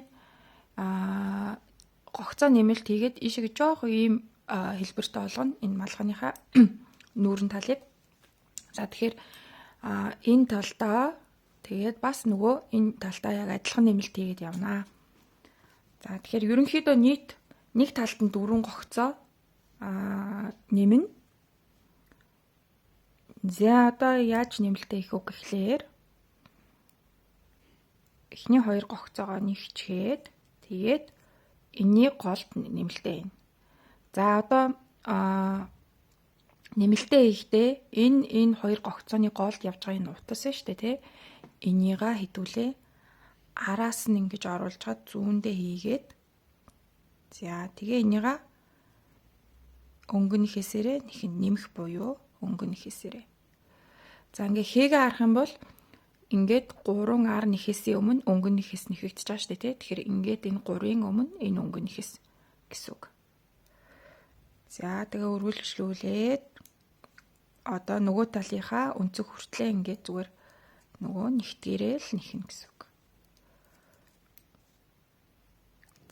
гогцоо нэмэлт хийгээд ийшээ жоох ийм хэлбэртэй болгоно энэ малгайныхаа нүүрэн талыг. За тэгэхээр энэ талдаа тэгээд бас нөгөө энэ талдаа яг адилхан нэмэлт хийгээд явнаа. За тэгэхээр ерөнхийдөө нийт нэг талд нь 4 гогцоо нэмнэ. За одоо яаж нэмэлтээ хийх вэ гэхлээр эхний 2 гогцоогоо нэгчгээд тэгээд энэний голд нэмэлтээ ийн. За одоо нэмэлтээ хийхдээ энэ 2 гогцооны голд явж байгаа энэ утас нь шүү дээ тий. Энийгээ хэдүүлээ араас нь ингэж оруулж чад зүүндээ хийгээд за тэгээ энийгээ өнгө нэхээсээрээ нэмэх буюу өнгө нэхээсээрээ. За ингээ хийгээ харах юм бол ингээд 3R нэхээсийн өмнө өнгө нэхээс нэхэгдэж байгаа шүү дээ тий. Тэгэхээр ингээд энэ 3-ын өмнө энэ өнгө нэхээс гэсэн үг. За тэгээ өргөлжлүүлээд одоо нөгөө талынхаа өнцөг хүртлээ ингээд зүгээр нөгөө нэгтгэрээ л нэхнэ гэсэн үг.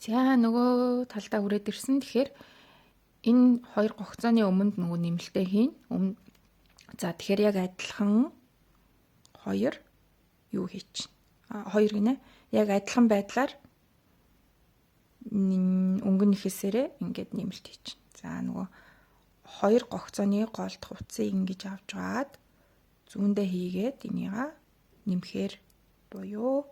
За нөгөө талдаа үрээд ирсэн. Тэгэхээр энэ 2 гогцооны өмнөд нөгөө нэмэлтээ хийн. За тэгэхээр яг адилхан 2 юу хийч. 2 гинэ. Яг адилхан байдлаар өнгө нэхээсээрээ ингээд нэмэлт хийч. За нөгөө хоёр гогцооны голд хувцсыг ингэж авч гаад зүүндээ хийгээд энийгээ нэмэхээр буюу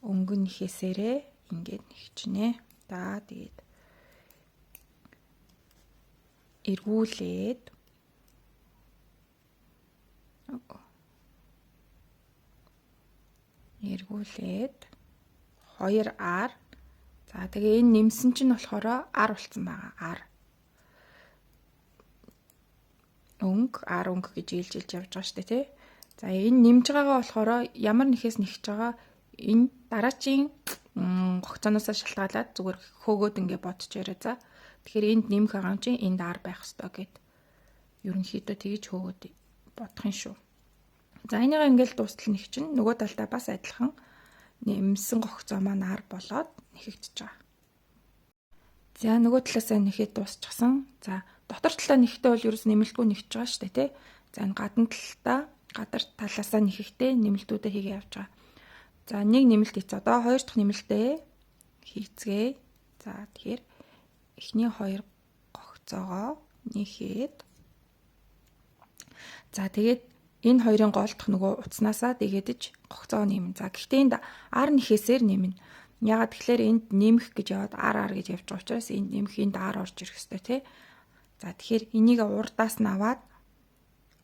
өнгөн нэхээсээрээ ингээд нэгчнэ. За тэгээд эргүүлээд хоёр ар. За тэгээ энэ нэмсэн чинь болохоор ар болсон байгаа. ар өнгө гэж ээлжилж явж байгаа шүү дээ, тий. За энэ нэмж байгаагаа болохоор ямар нэхээс нэгж байгаа энэ дараачийн гогцооноос шалтгаалаад зүгээр хөөгөөд ингээ бодож яриа. За тэгэхээр энд нэмэх байгаа юм чинь энд ар байх ёстой гэд ерөнхийдөө тэгж хөөгөөд бодох юм шүү. За энийг ингээл дуустал нэг чинь нөгөө талдаа бас адилхан нэмсэн гогцоо маань ар болоод нэхэгдэж байгаа. За нөгөө талаасаа нэхэд дуусчихсан. За дотор талаа нэхтэй бол ерөөс нэмэлтгүй нэгж байгаа шүү дээ, тий. За энэ гадар талаасаа нэхэхдээ нэмэлтүүдээ хийгээ явж байгаа. За нэг нэмэлт хийц. Одоо хоёр дахь нэмэлтээ хийцгээе. За тэгэхээр эхний хоёр гогцоогоо нэхэд. За тэгээд энэ хоёрын гол дахь нөгөө утаснасаа дэгэдэж гогцоо нэмнэ. За гэхдээ энд ар нэхээсээр нэмнэ. Ягаад тэгэхээр энд нэмэх гэж яваад ар гэж явж байгаа учраас энд нэмэх энд ар орж ирэх ёстой, тий. За тэгэхээр энийг урдаас нь аваад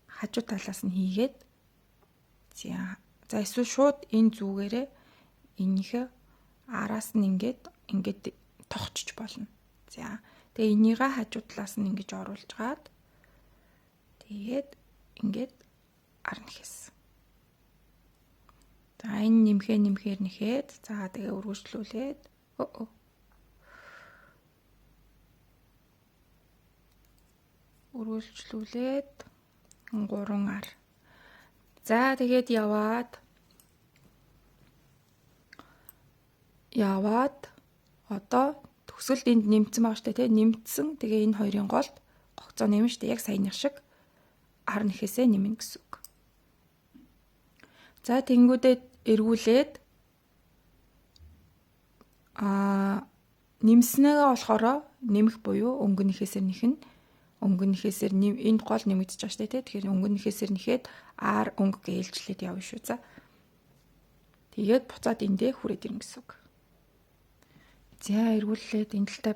хажуу талаас нь хийгээд за эсвэл шууд энэ зүгээрээ энийхээ араас нь ингээд тогтчих болно. За тэгээ энийгээ хажуу талаас нь ингэж оруулж гаад тэгээд ингээд ар нэхээс. За энэ нэмэхээр нэхэд за тэгээ үргэлжлүүлээд үргэлжлүүлээд 3 ар. За тэгээд яваад одоо төгсөлд энд нэмсэн байгаа шүү дээ, тий. Нэмсэн. Тэгээ энэ хоёрын голд гогцоо нэмнэ шүү дээ. Яг саяных шиг ар нэхээсээ нэмнэ гэсэн үг. За тэнгүүдэд эргүүлээд нэмснээгээ болохоор нэмэх буюу өнгөн нэхээсээр нэхнэ. Өнгөн нэхээсээр энд гол нэмэгдэж байгаа шүү дээ, тий. Тэгэхээр өнгөн нэхээсээр нэхэд ар өнгө гэлжлээд явна шүү. За тэгээд буцаад эндээ хүрээд ирнэ гэсэн үг. За эргүүлээд энэ талдаа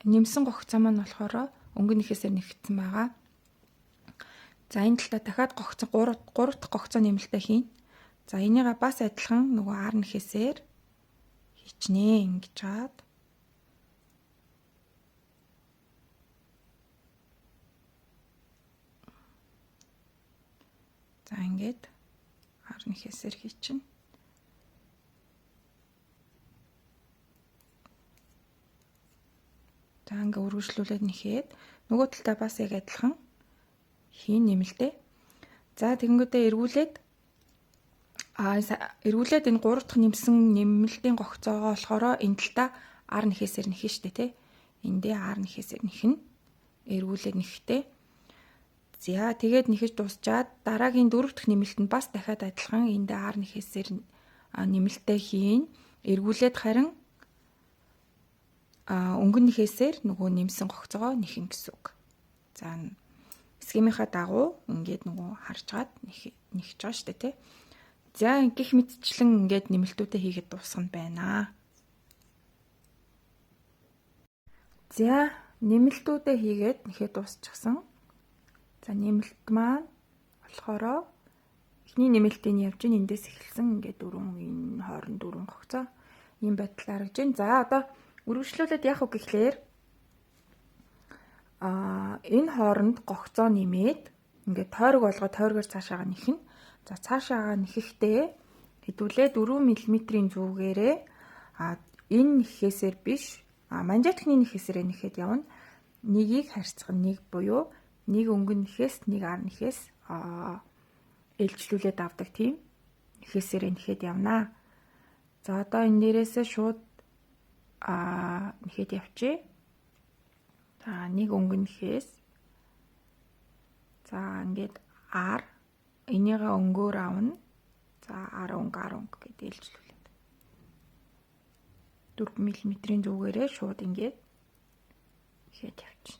нэмсэн гогцоо маань болохоор өнгөн нэхээсээр нэгдсэн байгаа. За энэ талдаа дахиад гогцоо 3 дахь гогцоо нэмэлтээ хийн. За энийгээ бас адилхан нөгөө ар нэхээсээр хийчнэ ингэж чад. За ингээд ар нэхээсээр хийчихнэ. За ингээ үргэлжлүүлээд нэхэд нөгөө талдаа бас яг адилхан хийн нэмэлтээ. За тэгэнгүүтээ эргүүлээд энэ 3 дахь нэмсэн нэмэлтийн гогцоогоо болохоор энэ талдаа ар нэхээсээр нэхнэ шүү дээ, тий. Эндээ ар нэхээсээр нэхнэ. Эргүүлээд нэхтэй. За тэгээд нэхэж дуусчаад дараагийн 4 дахь нэмэлт нь бас дахиад адилхан эндээ ар нэхээсээр нэмэлтээ хийн. Эргүүлээд харин өнгөн нэхээсээр нөгөө нэмсэн гогцоогоо нэхнэ гэсэн үг. За схемийнхаа дагуу ингээд нөгөө харж гад нэхэж байгаа шүү дээ, тий. За гих мэдчлэн ингээд нэмэлтүүдээ хийгээд дуусгана байна. За нэмэлтүүдээ хийгээд нэхэд дуусчихсан. За нэмэлт маань болохоор эхний нэмэлтийн явж ин эндээс эхэлсэн ингээд энэ хооронд 4 гогцоо ийм байдлаар харагдаж байна. За одоо үргэлжлүүлээд яах вэ гэхлээр энэ хооронд гогцоо нэмээд ингээд тойрог болгоо тойрогоор цаашаага нэхнэ. За цаашаага нэхэхдээ хэдүүлээ 4 мм-ийн зүгээрээ энэ нэхээсээр биш манжаатхны нэхээсээр нэхэд явна. Нэгийг харьцах нэг буюу нэг өнгөн нэхээс нэг ар нэхээс ээлжлүүлээд авдаг тийм нэхээсээр нэхэд явнаа. За одоо энэ дээрээсээ шууд нэхэд явчих. За нэг өнгөн нэхээс за ингээд ар энийгээ өнгөөр авна. За 10 гэд ээлжлүүлээд 4 мм-ийн зүгээрээ шууд ингээд нэхэд явчих.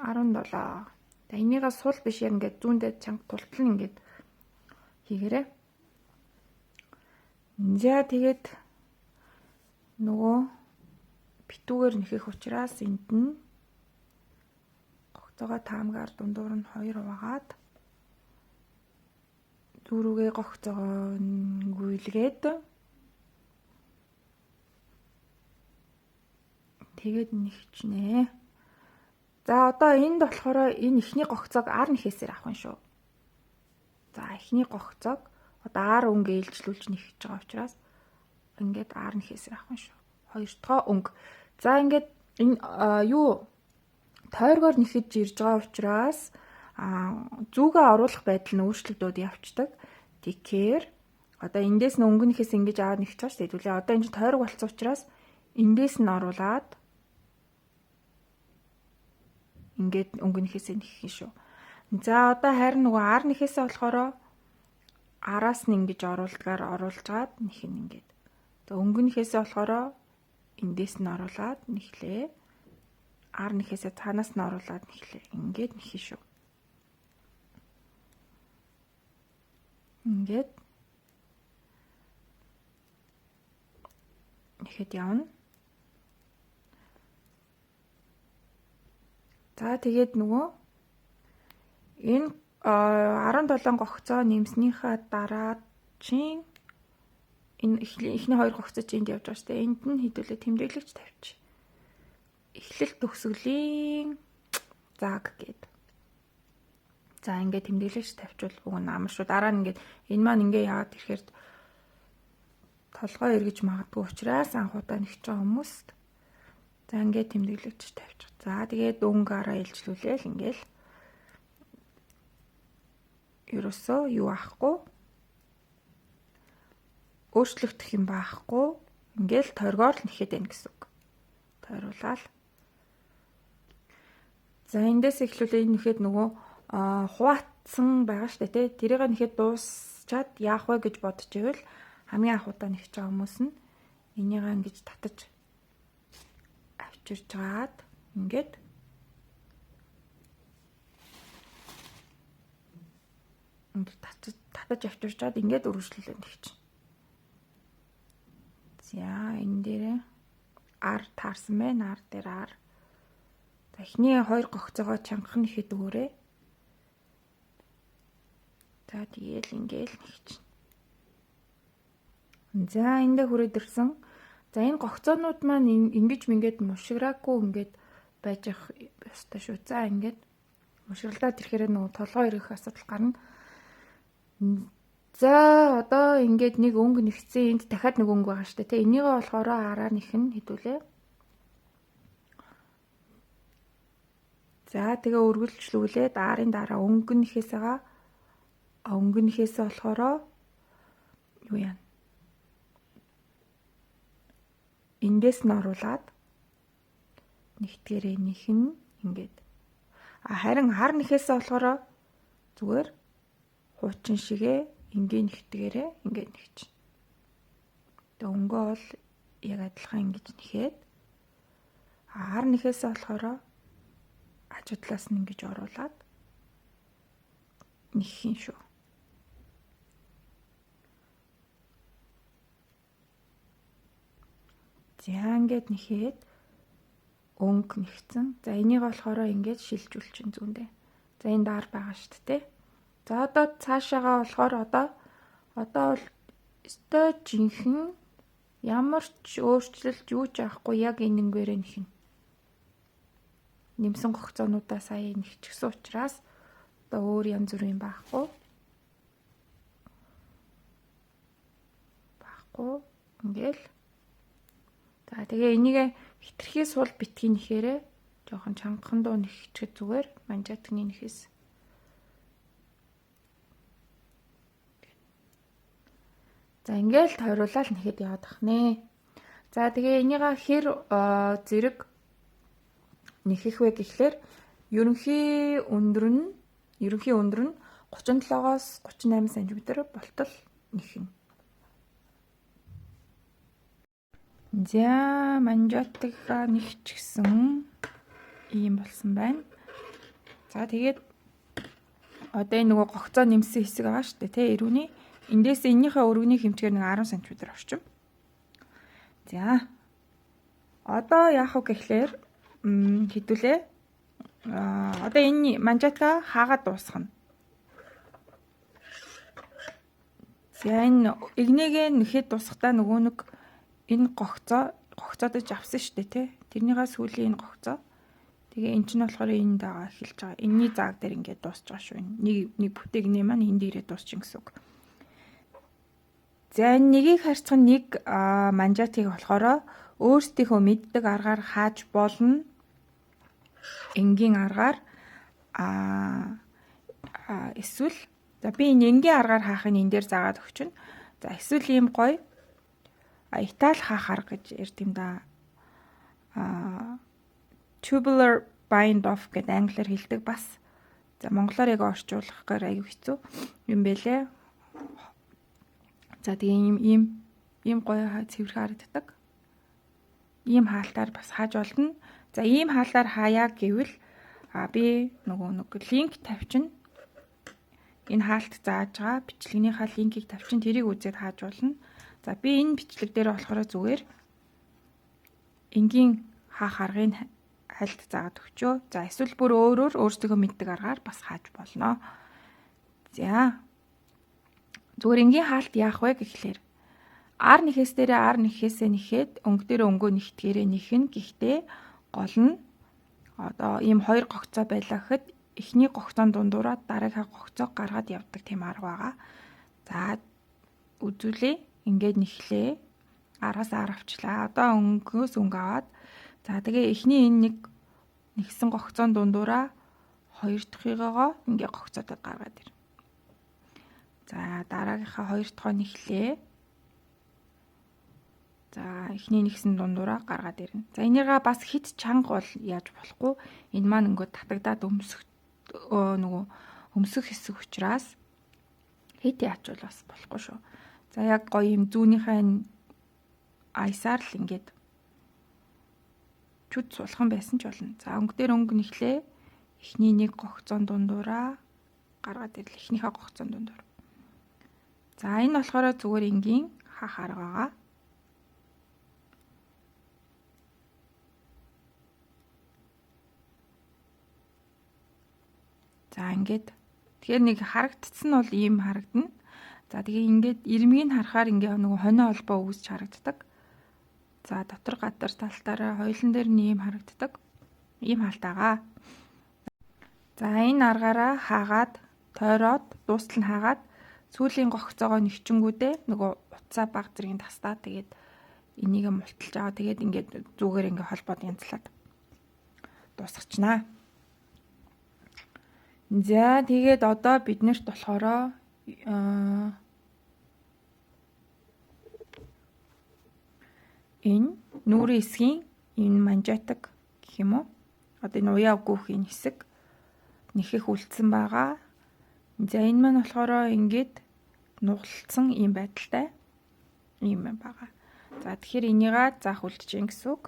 17. За энийгээ сул биш яг ингээд зүүндээ чанга тултал нь ингээд хийгээрэй. За тэгээд нөгөө битүүгээр нэхэх учраас энд нь гогцоогоо таамгаар дундуур нь 2 хуваагаад дүүрүүгээ гогцоогоо гүйлгээд тэгээд нэгчнэ. За одоо энд болохоор энэ ихний гогцоог ар нэхээсээр авах нь шүү. За ихний гогцоог одоо ар өнгө ээлжлүүлж нэхэж байгаа учраас ингээд ар нэхээсээр авах нь шүү. 2 дахь өнгө. За ингээд энэ тойргоор нэхэж ирж байгаа учраас зүүгээ оруулах байдал нь өөрчлөгдөд явцдаг. Тэгэхээр одоо эндээс нь өнгө нэхээс ингэж аваад нэхэж байгаа шүү дээ. Хэдүүлээ одоо энэ тойрог болсон учраас эндээс нь оруулаад ингээд өнгө нэхээсээ нэхэх юм шүү. За одоо харин нөгөө ар нэхээсээ болохоор араас нь ингэж оруулжгаад нэхнэ ингээд. За өнгө нэхээсээ болохоор эндээс нь оруулаад нэхлээ. Ар нэхээсээ цаанаас нь оруулаад нэхлээ. Ингээд нэхэх шүү. Ингээд нэхэд явна. За тэгээд нөгөө энэ 17 гогцоо нэмснийхаа дараа чинь энэ эхний 2 гогцоо чинь энд явж байгаа шүү дээ. Энд нь хэдүүлээ тэмдэглэгч тавьчих. Эхлэл төгсгөлийн заг гээд. За ингээд тэмдэглэгч тавьчвал бүгд амар шүү. Дараа нь ингээд энэ маань ингээ яагаад ирэхээр толгой эргэж магадгүй учраас анхудаа нэгч байгаа хүмүүст за ингээд тэмдэглэгч тавьчих. За тэгээд өнгө араа илжлүүлээл ингээл ерөөсөө юу ахгүй өөрчлөгдөх юм байхгүй ингээл тойргоор л нэхэд байна гэсэн үг. Тойруулаад за эндээс эхлүүлээ энэ нэхэд нөгөө хуваацсан байгаа штэ тий. Тэрийг нэхэд дуусчаад яах вэ гэж бодож ивэл хамгийн анхудаа нэгч байгаа хүмүүс нь энийг ингэж татаж авчирж гаад ингээд татаж авчирж гаад ингээд үргэлжлүүлээ нэгч. За энэ дээрээ ар таарсан байна. Ар дээр ар. За эхний 2 гогцоогоо чангахан нэхэд өгөөрэй. За тэгээл ингээл нэгч. За эндээ хүрээд ирсэн. За энэ гогцоонууд маань ингэж мингээд мушиграагүй ингээд байж ах ёстой шүү. За ингээд мушиглаад ирэхээр нөгөө толгой ирэх асуудал гарна. За одоо ингээд нэг өнгө нэгсэн энд дахиад нэг өнгө байгаа шүү дээ. Тэ энийгээ болохоор араа нэхэн хэдүүлээ. За тэгээ үргэлжлүүлээд арын дараа өнгө нэхээс байгаа. Өнгө нэхээсээ болохоор юу яа? Эндээс нь оруулаад нэгтгэрээ нэхэн ингээд. Харин хар нэхээсээ болохоор зүгээр хуучин шигээ ингийн нэгтгэрээ ингээд нэгч. Тэгээ өнгөө бол яг адилхан ингэж нэхэд хар нэхээсээ болохоор хажуу талаас нь ингэж оруулаад нэхэх юм шүү. За ингээд нэхэд өнгө нэгцэн. За энийг болохоор ингээд шилжүүлчин зүүндээ. За энэ даар байгаа шүү дээ. За одоо цаашаагаа болохоор одоо бол өстой жинхэнэ ямар ч өөрчлөлт юу ч авахгүй яг энэ нэнгээрээ нэхнэ. Нэмсэн гогцоонуудаа сая нэгчихсэн учраас одоо өөр янз бүрийн байхгүй. Ингээл. За тэгээ энийг хитрхи сул битгий нэхээрээ жоохон чангахан дуу нэхчихэд зүгээр манжаатгны нэхээс. За ингээл тойруулаад нэхэд яваад ах нэ. За тэгээ энийга хэр зэрэг нэхэх вэ гэхлээр ерөнхий өндөр нь 37-оос 38 см болтол нэхнэ. За манжаатга нэгчгсэн ийм болсон байна. За тэгээд одоо энэ нөгөө гогцоо нэмсэн хэсэг байгаа шүү дээ, тэ эрүүний. Эндээс эннийхээ өргөний хэмжээр нэг 10 см орчим. За. Одоо яах вэ гэхлээр хэдүүлээ. Одоо энэ манжаатга хаагаад дуусгана. За энэ игнэгээ нэхэд дуусгахдаа нөгөө нэг энэ гогцоодож авсан шүү дээ, тэ. Тэрнийхээ сүүлийн энэ гогцоо. Тэгээ эн чинь болохоор энд байгаа эхэлж байгаа. Энийний зааг дээр ингээд дуусж байгаа шүү. Нэг бүтээгнээ маань энд ирээд дуусчих гэсэн үг. За нэгийг харьцах нэг манжаатыг болохоор өөрсдийнхөө мэддэг аргаар хааж болно. Энгийн аргаар эсвэл за би энэ энгийн аргаар хаахыг энэ дээр заагаад өгчнө. За эсвэл ийм гоё Итали хаах арга гэж ярьд юм да. Tubular bind off гэдэг англиар хэлдэг бас. За монголоор яг орчуулах гэхээр аюу хэцүү юм бэлээ. За тэгээ ийм гоё цэвэрхэн харагддаг. Ийм хаалтаар бас хааж болно. За ийм хаалтаар хаяа гэвэл би нэг линк тавьчихна. Энэ хаалт зааж байгаа бичлэгнийхаа линкийг тавьчихна. Тэрийг үзээд хааж болно. За би энэ бичлэг дээр болохоор зүгээр энгийн хаах аргыг хальт заагаад өгчөө. За эсвэл бүр өөрөөр өөрсдөө мэддэг аргаар бас хааж болно. За зүгээр энгийн хаалт яах вэ гэхлээр ар нэхээс дээрээ ар нэхээсээ нэхэд өнгө дээр өнгөө нэгтгээрээ нэхнэ. Гэхдээ гол нь одоо ийм хоёр гогцоо байлаа гэхэд эхний гогцоон дундуура дараагийн гогцоо гаргаад явдаг тийм арга байгаа. За үзүүлээ. Ингээд нэхлээ. Араас ар авчлаа. Одоо өнгөөс өнгө аваад за тэгээ эхний энэ нэгсэн гогцоон дундуура хоёр дахьыгоо ингээ гогцоодод гаргаад ир. За дараагийнхаа хоёр дахь нэхлээ. За эхний нэгсэн дундуура гаргаад ирнэ. За энийгээ бас хит чанга бол яаж болохгүй. Энэ маань ингээд татагдаад өмсөх хэсэг учраас хит яачвал бас болохгүй шүү. За яг гоё юм зүүнийхээ айсаар л ингээд чүд сулхан байсан ч болно. За өнгө дээр өнгө нэхлээ. Эхний нэг гогцоон дундуура гаргаад ирэл. Эхнийхээ гогцоон дундуур. За энэ болохоор зүгээр энгийн хаах арга байгаа. За ингээд тэгэхээр нэг харагдсан нь бол ийм харагдана. За тэгээ ингээд ирмгийг харахаар ингээ нөгөө хонио холбоо үүсч харагддаг. За дотор гадар талтаараа хоёулан дээр нь ийм харагддаг. Ийм хаалт байгаа. За энэ аргаараа хаагаад тойроод дуустал нь хаагаад сүүлийн гогцоогоо нэгчингүүдээ нөгөө утсаа баг зэргийн тастаа тэгээд энийг мулталж аваа. Тэгээд ингээд зүгээр ингээ холбоод янзлаад дуусгачнаа. За тэгээд одоо биднэрт болохоро энэ нүрийн эсгийн энэ манжаатаг гэх юм уу? Одоо энэ уяа гүүхийн хэсэг нэхэх үлдсэн байгаа. За энэ маань болохоор ингээд нугалцсан ийм байдалтай ийм байгаа. За тэгэхээр энийгээ заах үлдчихээн гэсэн үг.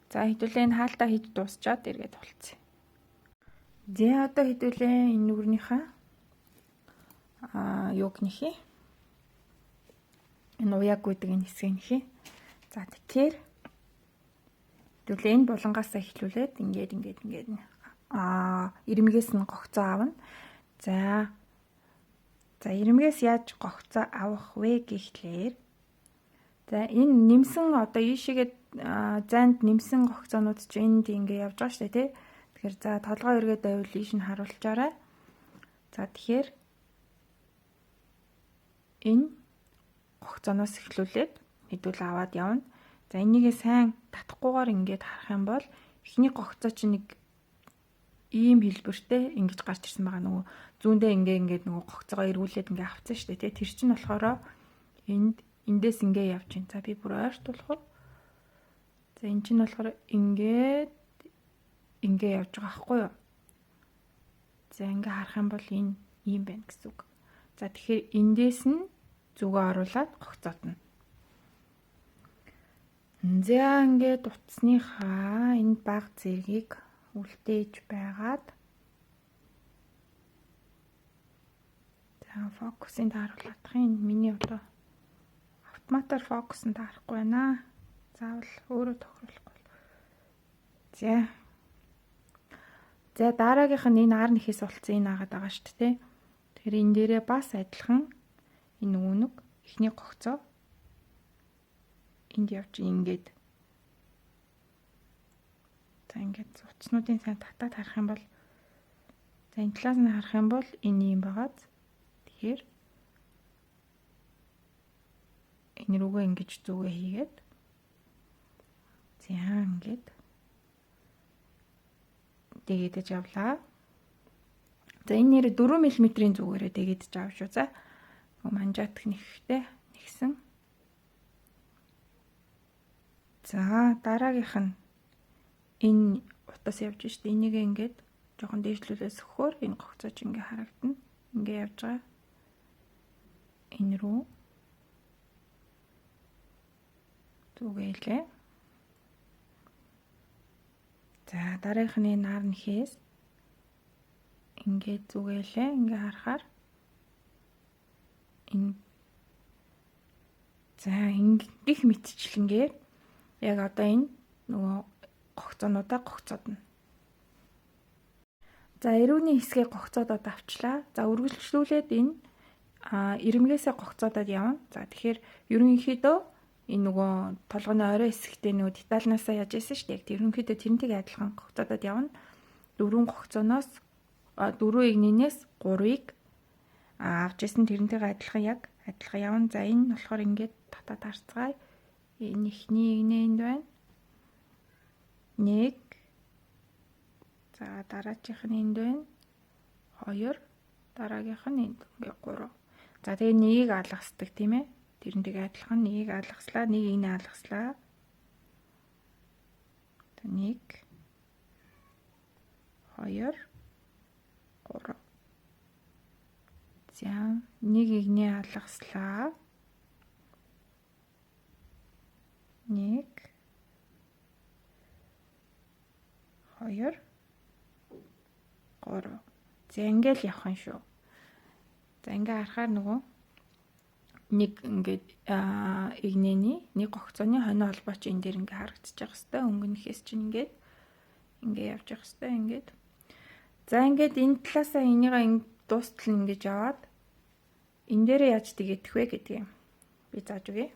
За хэдүүлээ энэ хаалтаа хийж дуусчаад эргээд болцсон. За одоо хэдүүлээ энэ нүрнийхээ юуг нэхий. Энэ уяаг гэдэг энэ хэсгийг нэхий. За тэгэхээр хэдүүлээ энэ булангаасаа эхлүүлээд ингээд ирмэгээс нь гогцоо аавна. За За ирмэгээс яаж гогцоо авах вэ гэхлээр за энэ нэмсэн одоо ийшээгээ зайд нэмсэн гогцоонууд ч энд ингээ явж байгаа шүү дээ тий. Тэгэхээр за толгой эргээд байвал ийш нь харуулчаарай. За тэгэхээр энэ гогцооноос эхлүүлээд хэдүүл аваад явна. За энийгээ сайн татахгүйгээр ингээд харах юм бол эхний гогцоо чинь нэг ийм хэлбэртэй ингэж гарч ирсэн байгаа. Нөгөө зүүндээ ингээд нөгөө гогцоогоо эргүүлээд ингээ авцсан шүү дээ тий. Тэр чинь болохоор эндээс ингээ явж байна. За би бүр ойртуулах уу. За энэ чинь болохоор ингээ явж байгаа байхгүй юу? За ингээ харах юм бол энэ ийм байна гэсэн үг. За тэгэхээр эндээс нь зүгөө оруулаад гогцоотно. За ингээд утасныхаа энэ баг зэргийг үлдээж байгаад за фокусын тааруулах юм. Миний одоо автоматар фокусын таарахгүй байна. Заавал өөрөө тохируулахгүй. За дараагийнх нь энэ ар нэхээс болцсон энэ агаад байгаа шүү дээ. Тэгэхээр энэ дээрээ бас адилхан энэ үүнэг эхний гогцоо энд явж ингээд за ингээд утаснуудын сайн татаад харах юм бол за энэ талаас нь харах юм бол энэ юм байгааз тэгэхээр энэ рүүгээ ингэж зүгээ хийгээд за ингээд дэгэж авлаа. За энэ нэр 4 мм-ийн зүгээрээ дэгэж аав шүү. За манжаат нэхтэй нэгсэн. За дараагийнх нь энэ утас явж штэ энийг ингээд жоохон дээшлүүлээс өгөхөөр энэ гогцооч ингээ харагдана. Ингээ явж байгаа. Энэ рүү түгэлээ. За дараагийнх нь нар нэхээс ингээ зүгэлээ ингээ харахаар энэ за ингэх мэтчлэнгээр яг одоо энэ нөгөө гогцоонуудаа гогцоодно. За эрүүний хэсгээ гогцоодод авчлаа. За үргэлжлүүлээд энэ ирмгээсээ гогцоодод явна. За тэгэхээр ерөнхийдөө энэ нөгөө толгойн орой хэсэгтээ нөгөө детальнаасаа яаж ийсэн шүү дээ. Яг ерөнхийдөө тэрнтэйг адилхан гогцоодод явна. 4 гогцооноос 4 игнэнээс 3-ыг авч ирсэн тэрнтэйг адилхан явна. За энэ болохоор ингээд татаад харцгаая. Энэ ихний игнэнд байна. 1 за дараагийнх нь энд байна. 2 дараагийнх нь энд ингээ 3. За тэгээ нэгийг алгасдаг тийм ээ. Тэрнтэйг адилхан нэгийг алгаслаа, нэг игнээ алгаслаа. 1 2 3. За нэг игнээ алгаслаа. 1 2 3. За ингээл явах юм шүү. За ингээ харахаар нөгөө нэг ингээд игнэний нэг гогцооны хонь холбооч энэ дээр ингээ харагдчих байгаа хэвээр өнгөнөхөөс чинь ингээ явж байгаа хэвээр ингээд. За ингээд энэ талаасаа энийг дуустал ингэж аваад энэ дээрээ яаж тэгэх вэ гэдгийг би зааж өгье.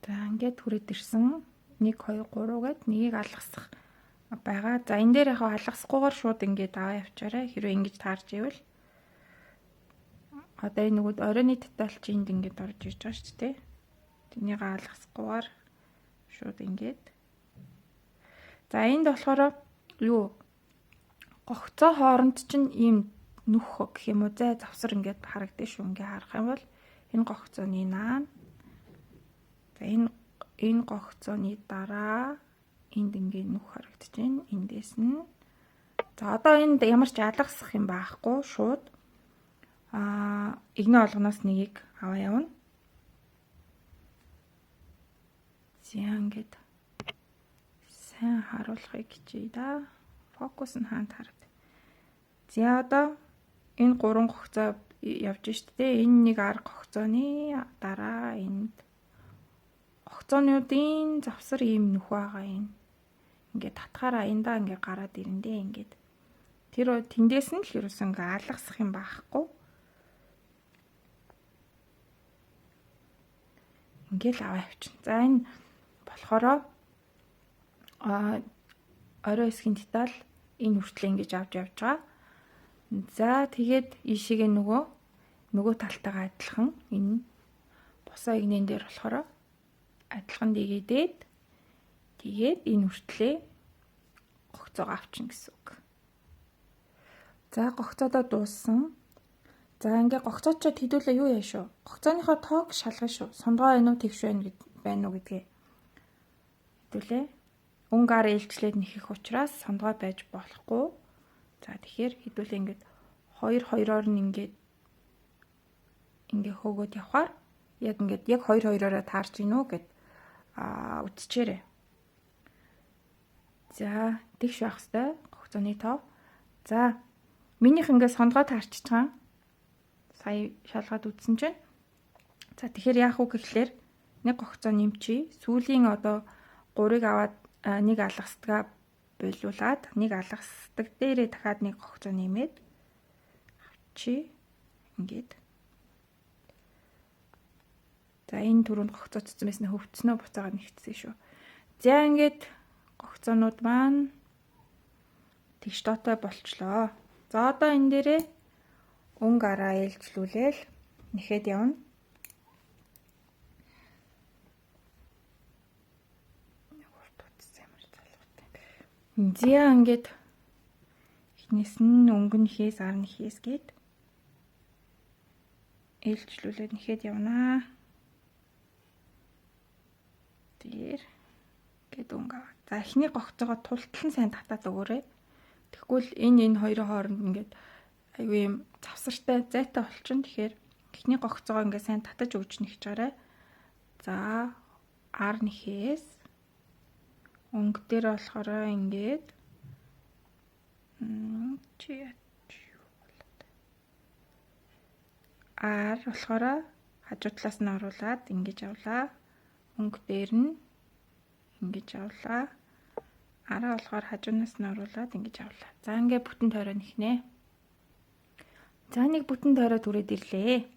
За ингээд хүрээд ирсэн 1 2 3 гэд нэгийг алгасах байгаа. За энэ дээр яг алгасахгүйгээр шууд ингээд аваа явчаарай. Хэрвээ ингэж таарч ивэл одоо энэ нөгөө оройны деталь чи энд ингээд орж ирж байгаа шүү дээ. Тэнийг алгасахгүйгээр шууд ингээд. За энд болохоор юу гогцоо хооронд чинь ийм нүх гэх юм уу зай завсар ингээд харагдаж шүү. Ингээд харах юм бол энэ гогцооны наан. За энэ гогцооны дараа энд ингээд нүх харагдаж байна. Эндээс нь за одоо энд ямар ч алгасах юм байхгүй шууд игнэ олгоноос нэгийг аваа явна. За ингээд сайн харуулахыг хичээе да. Фокус нь хаанд харагд. За одоо энэ 3 гогцоо явж штэ. Энэ нэг арга гогцооны дараа энд гогцоонуудын завсар ийм нүх байгаа юм. Ингээд татхаараа эндаа ингээд гараад ирэндээ ингээд тэр тэндээс нь л ерөөсөн ингээд алгасах юм байхгүй. ингээл аваа явчихна. За энэ болохоро орой хэсгийн деталь энэ хүртэл ингэж авч явж байгаа. За тэгээд ийшээгээ нөгөө талтайгаа адилхан энэ босоо игнэн дээр болохоор адилхан дэгээд тэгээд энэ хүртлээ гогцоогоо авчихна гэсэн үг. За гогцоодоо дууссан. За ингээ гогцоочод хэдүүлээ юу яа шүү. Гогцооныхоо тоог шалгана шүү. Сондгоо байна уу тэгш байна уу гэдгээ хэдүүлээ. Унгаар ээлжлээд нэхэх учраас сондгоо байж болохгүй. За тэгэхээр хэдүүлээ ингээд 2-2-оор нь ингээ хөөгөөд явхаар яг 2-2-ороо таарч гинүү гэд үтчээрээ. За тэгш байх хэвээр гогцооны тоо. За минийх ингээ сондгоо таарччихсан. Сая шалгаад үзсэн чинь. За тэгэхээр яах вэ гэхлээр нэг гогцоо нэмчи. Сүүлийн одоо 3-ыг аваад нэг алгасдгаа болиулаад нэг алгасдаг дээрээ дахиад нэг гогцоо нэмээд авчи. Ингээд. За энэ түрүүнд гогцооцсон байсан хөвцнөө буцаагаар нэгтсэн шүү. За ингээд гогцоонууд маань тэгш доотой болчлоо. За одоо энэ дээрээ өнгө араа ээлжлүүлээл нэхэд явна. За ингээд эхнээс нь өнгөнхээс арнхээс гээд ээлжлүүлээд нэхэд явнаа. Тэр гээд өнгө. За эхний гогцоогоо тултлан сайн татаад өгөөрэй. Тэгвэл энэ хоёрын хооронд ингээд айгүй юм завсартай зайтай болчихно. Тэгэхээр эхний гогцоогоо ингээд сайн татаж өгч нэгч гараа. За арнхээс өнгө дээр болохоор ингээд ар болохоор хажуу талаас нь оруулаад ингэж авлаа. Өнгө дээр нь ингэж авлаа. Араа болохоор хажуунаас нь оруулаад ингэж авлаа. За ингээд бүтэн тойроо нэхнэ. За нэг бүтэн тойроо түрээд ирлээ.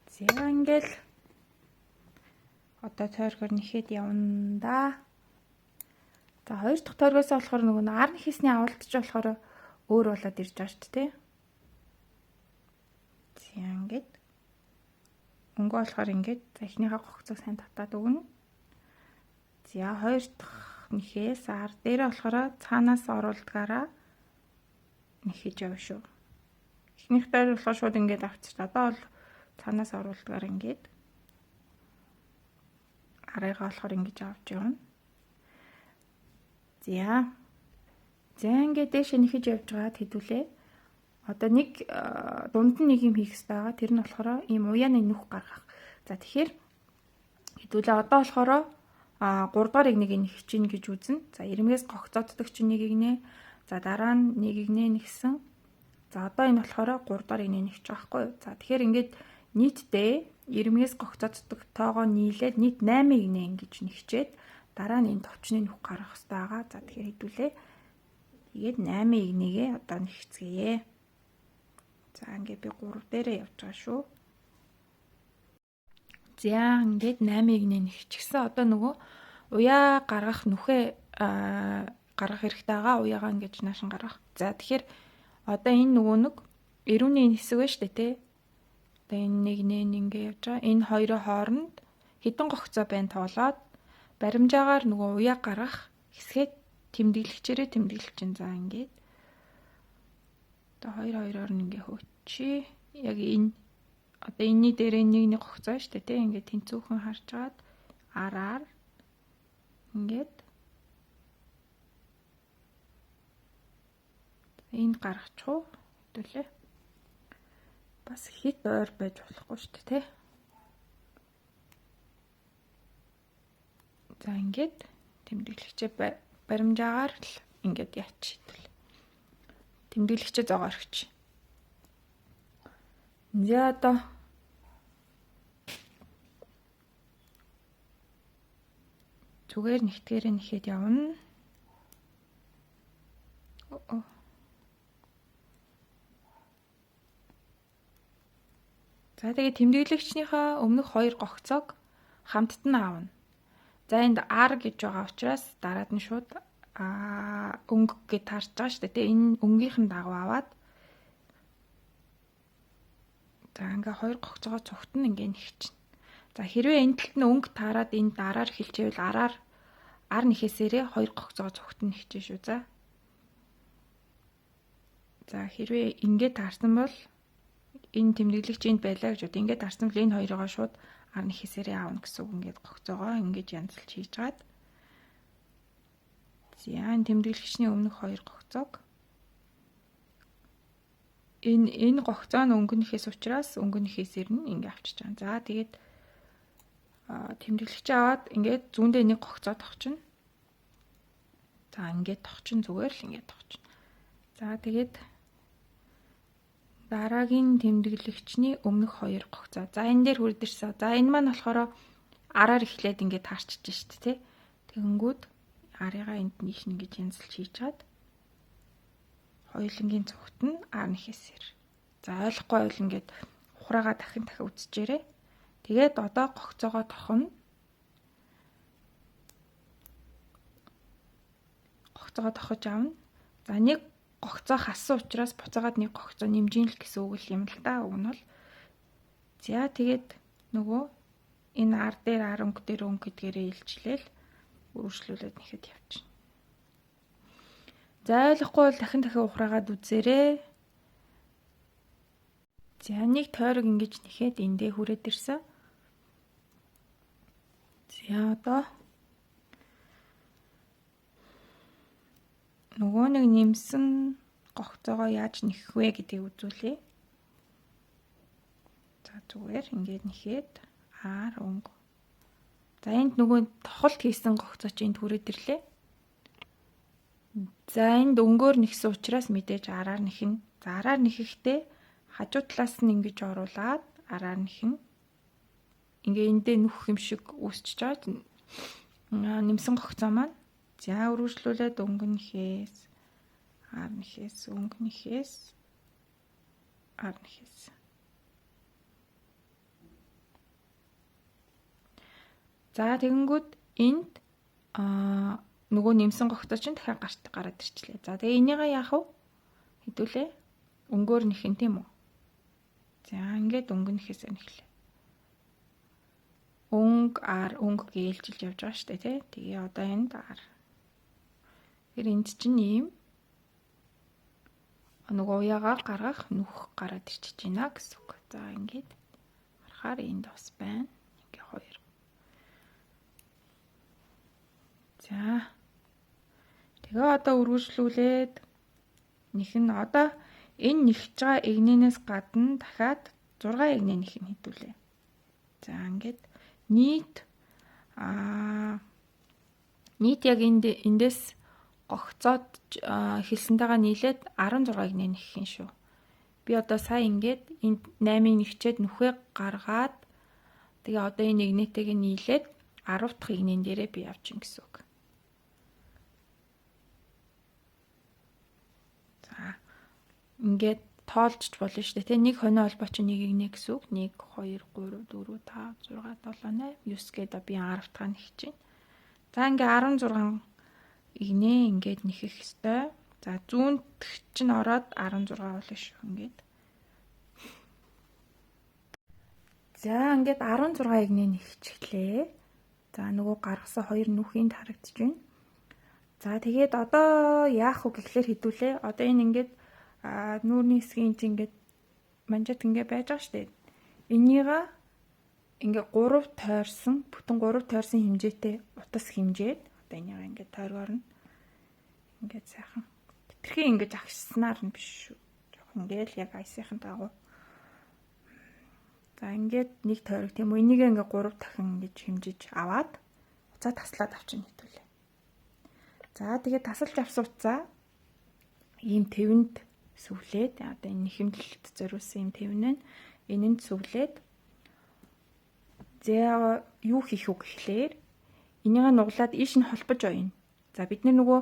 За ингээл одоо тойргоор нэхэд явна да. За хоёр дахь тойргоос болохоор нөгөө арны хийсний авалтч болохоор өөр болоод ирж байгаа шүү дээ. За ингээд өнгө болохоор ингээд за эхнийхээ гогцоог сайн татаад өгнө. За хоёр дахь нэхээс ар дээр болохоор цаанаас оруулдгаараа нэхэж явна шүү. Эхнийх дээр болохоор шууд ингээд авчиж одоо бол цаанаас оруулдгаар ингээд арайгаа болохоор ингэж авч явна. За ингээд дээш нэхэж явж байгаа хэдүүлээ. Одоо нэг дунд нь нэг юм хийх хэрэгтэй байгаа. Тэр нь болохоор ийм уяаны нүх гаргах. За тэгэхээр хэдүүлээ одоо болохоор 3 дахь игнийг нэхэж чинь гэж үзнэ. За ирмээс гогцооддаг чинь нэг игнэ. За дараа нь нэг игнэ нэгсэн. За одоо энэ болохоор 3 дахь игнэ нэхэж байгаа хгүй. За тэгэхээр ингээд нийтдээ ирмээс гогцооддаг тоогоо нийлээд нийт 8 игнэ ингэж нэхчээд дараа нь энэ товчны нүх гаргах хэрэгтэй байгаа. За тэгэхээр хэдүүлээ. Тэгээд 8 игнэгээ одоо нэхцгээе. За ингээд би 3 дээрээ явж байгаа шүү. За ингээд 8 игнэ нэхчихсэн. Одоо нөгөө уяа гаргах нүхээ гаргах хэрэгтэй байгаа. Уяагаа ингэж наашин гаргах. За тэгэхээр одоо энэ нөгөө нэг эрүүний хэсэг байна шүү дээ, тий. Одоо энэ нэг ингээ явж байгаа. Энэ хоёрын хооронд хэдэн гогцоо байна тоолоод баримжаагаар нөгөө уяа гаргах хэсгээ тэмдэглэгчээрээ тэмдэглэж чинь. За ингээд одоо 2-2-оор нь ингээ хөөчи. Яг энэ одоо энэний дээр нэг гогцоо шүү дээ, тий. Ингээ тэнцүүхэн харж гаад араар ингээд энэ гаргачих уу хэдүүлээ. Бас хит ойр байж болохгүй шүү дээ, тий. За ингээд тэмдэглэгчээ баримжаагаар л ингээд яач хэдүүл. Тэмдэглэгчээ зогоо орхич. За одоо зүгээр нэгтгэрээ нэхэд явна. За тэгээд тэмдэглэгчнийхээ өмнөх хоёр гогцоог хамтд нь аавна. За энд R гэж байгаа учраас дараад нь шууд өнгө гэж таарч байгаа шүү дээ. Энэ өнгийнхэн дагуу аваад за ингээ хоёр гогцоогоо цугтна ингээ нэгчин. За хэрвээ энэ талд нь өнгө таарад энэ дараар хэлчихвэл араар ар нэхээсээрээ хоёр гогцоогоо цугтна хичээ шүү. За хэрвээ ингээ таарсан бол энэ тэмдэглэгч энд байлаа гэж бод. Ингээ таарсан бол энэ хоёроо шууд ар нэхээсээрээ аавна гэсэн үг. Ингээд гогцоогоо ингэж янзлж хийж гаад. За энэ тэмдэглэгчний өмнөх хоёр гогцоог энэ гогцоо нь өнгөнөхөөс учраас өнгөнөхөөс ирнэ ингээ авчиж байгаа. За тэгээд тэмдэглэгч аваад ингээд зүүндээ нэг гогцоо тогчно. За ингээд тогчин зүгээр л ингээд тогчин. За тэгээд дараагийн тэмдэглэгчний өмнөх хоёр гогцоо. За энэ дээр хүрдэрсэн. За энэ маань болохоор араар эхлээд ингээд таарчиж штэ тий. Тэгэнгүүт арыгаа энд нийш ингэж янзлж хийж чад. Хоёулангийн цогт нь ар нэхээсээр. За ойлгохгүй байвал ингээд ухраагаа дахин үзчихээрэй. Тэгээд одоо гогцоогоо тохно. Гогцоогоо тохож авна. За нэг гогцоо хассан учраас буцаагаад нэг гогцоо нэмжин л гэсэн үг юм л да. Уг нь бол. За тэгээд нөгөө энэ ар дээр ар өнгө дээр өнгө гэдгээрээ илчлээл үргэлжлүүлээд нэхэд явчихна. За ойлгохгүй бол дахин ухраагаад үзээрэй. За нэг тойрог ингэж нэхэд эндээ хүрээд ирсэн. За одоо нөгөө нэг нэмсэн гогцоогоо яаж нэхэх вэ гэдгийг үзүүлье. За зүгээр ингээд нэхэд ар өнгө. За энд нөгөө тохолт хийсэн гогцоо чинь энд хүрээд ирлээ. За энд өнгөөр нэгсэн учраас мэдээж араар нэхнэ. За араар нэхэхдээ хажуу талаас нь ингэж оруулаад араар нэхнэ. Ингээ эндээ нүх юм шиг үүсчихэж байгаа. Нэмсэн гогцоо маань. За үргэлжлүүлээд өнгөнөхөөс ар нэхээс өнгөнөхөөс ар нэхээс. За тэгэнгүүт энд нөгөө нэмсэн гогцоо чинь дахиад гараад ирчлээ. За тэгээ энийгээ яах вэ? Хэдүүлээ. Өнгөөр нэхэн тийм үү? За ингээд өнгөнөхөөс нэхлээ. Өнгө ар өнгө гэлжилж явж байгаа шүү дээ тий. Тэгээ одоо энд ар. Тэр энд чинь ийм нөгөө уяагаар гаргах нүх гараад ирчихэж байна гэсэн үг. За ингээд харахаар энд бас байна. Ингээ хоёр. За. Тэгээ одоо үргэлжлүүлээд нэхэн одоо энэ нэгж байгаа эгнээс гадна дахиад 6 эгнээ нэхэн хэдүүлээ. За ингээд нийт яг эндээс гогцоод хэлсэнтэйгээ нийлээд 16-ыг нэх юм шүү. Би одоо сая ингээд энд 8-ыг нэгчээд нүхээ гаргаад тэгээ одоо энэ эгнээтэйг нийлээд 10 дахь эгнэн дээрээ би явж гин гэсэн үг. За ингээд тоолж болно шүү дээ. Тэ нэг хонио холбоо чи нэг эгнээ гэсэн үг. 1 2 3 4 5 6 7 8 9 гэдэг би 10 дахь нэх чинь. За ингээ 16 игнээ ингээд нэхэх хэвээр. За зүүнт чинь ороод 16 болно шүү ингээд. За ингээд 16 игнээ нэхчихлээ. За нөгөө гаргасан хоёр нүхэнд харагдаж байна. За тэгээд одоо яах вэ гэхлээр хэдүүлээ. Одоо энэ ингээд нүүрний хэсгийн чинь ингээд манжет ингээд байж байгаа шүү дээ. Энийгээ ингээд 3 тойрсон, бүтэн 3 тойрсон хэмжээтэй утас хэмжээд одоо энийгээ ингээд тойргоор нь ингээд сайхан хэтэрхий ингээд агшснаар нь биш шүү. Жохон ингээд яг айсынхан дагуу. За ингээд нэг тойрог тийм үү. Энийг ингээд 3 дахин ингэж хэмжиж аваад уцаа таслаад авчихна хэвлээ. За тэгээд тасалж авсан уцаа ийм тэвэнд сүвлээд одоо энэ нэхэмдэлт зориулсан ийм тэвнэн энэнд сүвлээд зэ юу хийх үг гэхлээр энийг нуглаад ийш нь холбож ойно. За бид нөгөө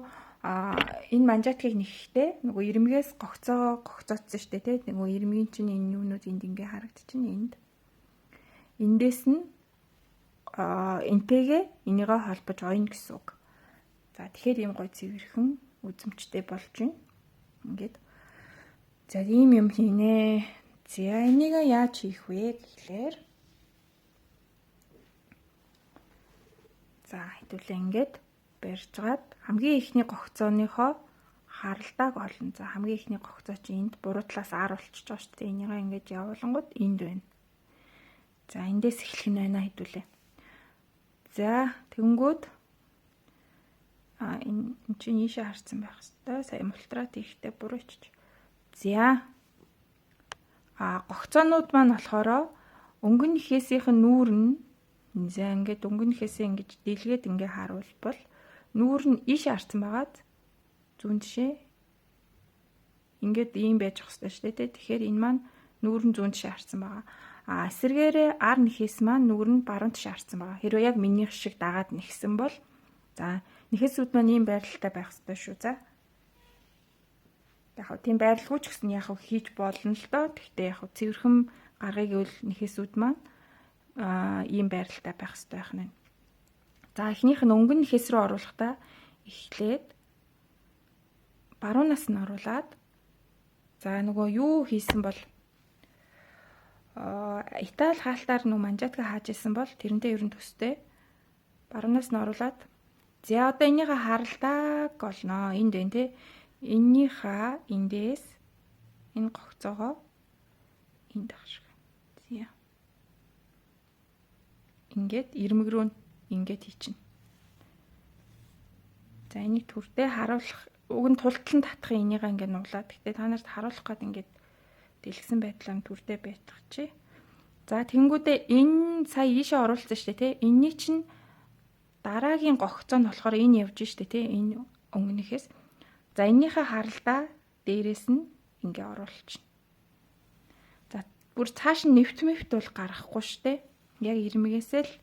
энэ манжаатгийг нэхэхдээ нөгөө ирмэгээс гогцоодсон шүү дээ тий. Нөгөө ирмгийн чинь энэ юунууд энд ингээ харагдчихна энд. эндээс нь энтэйгээ энийгээ холбож ойно гэсэн үг. За тэгэхээр ийм гоё цэвэрхэн үзэмжтэй болж байна. Ингээд. За ийм юм хийнэ. За энийг яаж хийх вэ гэхлээр за хэдүүлээ ингээд барьжгаад хамгийн ихний гогцооныхоо харалдааг олно. За хамгийн ихний гогцоо чи энд буруу талаас R болчихж байгаа шүү дээ. Энийгээ ингээд явуулангууд энд байна. За эндээс эхлэх нь байна хэдүүлээ. За тэнгүүд энэ чинь ийшээ харсан байх хэвээр. Сая мултрат хийхдээ буруу ичиж. За гогцоонууд маань болохоор өнгөн нэхээсийнх нь нүүр нь за ингээд өнгөн нэхээсээ ингэж дэлгээд ингээ харуулбал нүүр нь ийшээ харсан байгаад зүүн тишээ ингээд ийм байж ах хэвээр шүү дээ. Тэгэхээр энэ маань нүүр нь зүүн тишээ харсан байгаа. Эсэргээрээ R нэхээс маань нүүр нь баруун тишээ харсан байгаа. Хэрвээ яг минийх шиг дагаад нэхсэн бол за нэхээсүүд маань ийм байралтай байх хэвээр шүү. За яг тийм байрлалгүй ч гэсэн яг хийж болно л доо. Гэхдээ яг цэвэрхэн гаргыг үл нэхээсүүд маань ийм байралтай байх хэвээр байх нь. За эхнийх нь өнгөн нэхээс рүү оруулахдаа эхлээд баруунаас нь оруулаад за нөгөө юу хийсэн бол Итали хаалтаар нөө манжаатга хааж исэн бол тэрнтэй ерөн төстэй баруунаас нь оруулаад за одоо энийхээ харалдааг олноо. Энд байна те. Энийхээ эндээс энэ гогцоогоо энд авах шиг. За. Ингээд ирмэг рүү ингээд хийчихнэ. За энийг түрдээ харуулах уг нь тултлан татахын энийгээ ингээд нуглаад. Гэтэ та нарт харуулах гээд ингээд дэлгсэн байдлаар түрдээ байтах чи. За тэнгүүдээ энэ сая ийшээ оруулсан шүү дээ те. Энийний чинь дараагийн гогцоо нь болохоор энэ явж штэ те. Энэ өнгөнийхээс. За энийхээ харалдаа дээрээс нь ингээ оруулчихна. За бүр цааш нь нэвт бол гарахгүй штэ. Яг ирмэгээсээ л.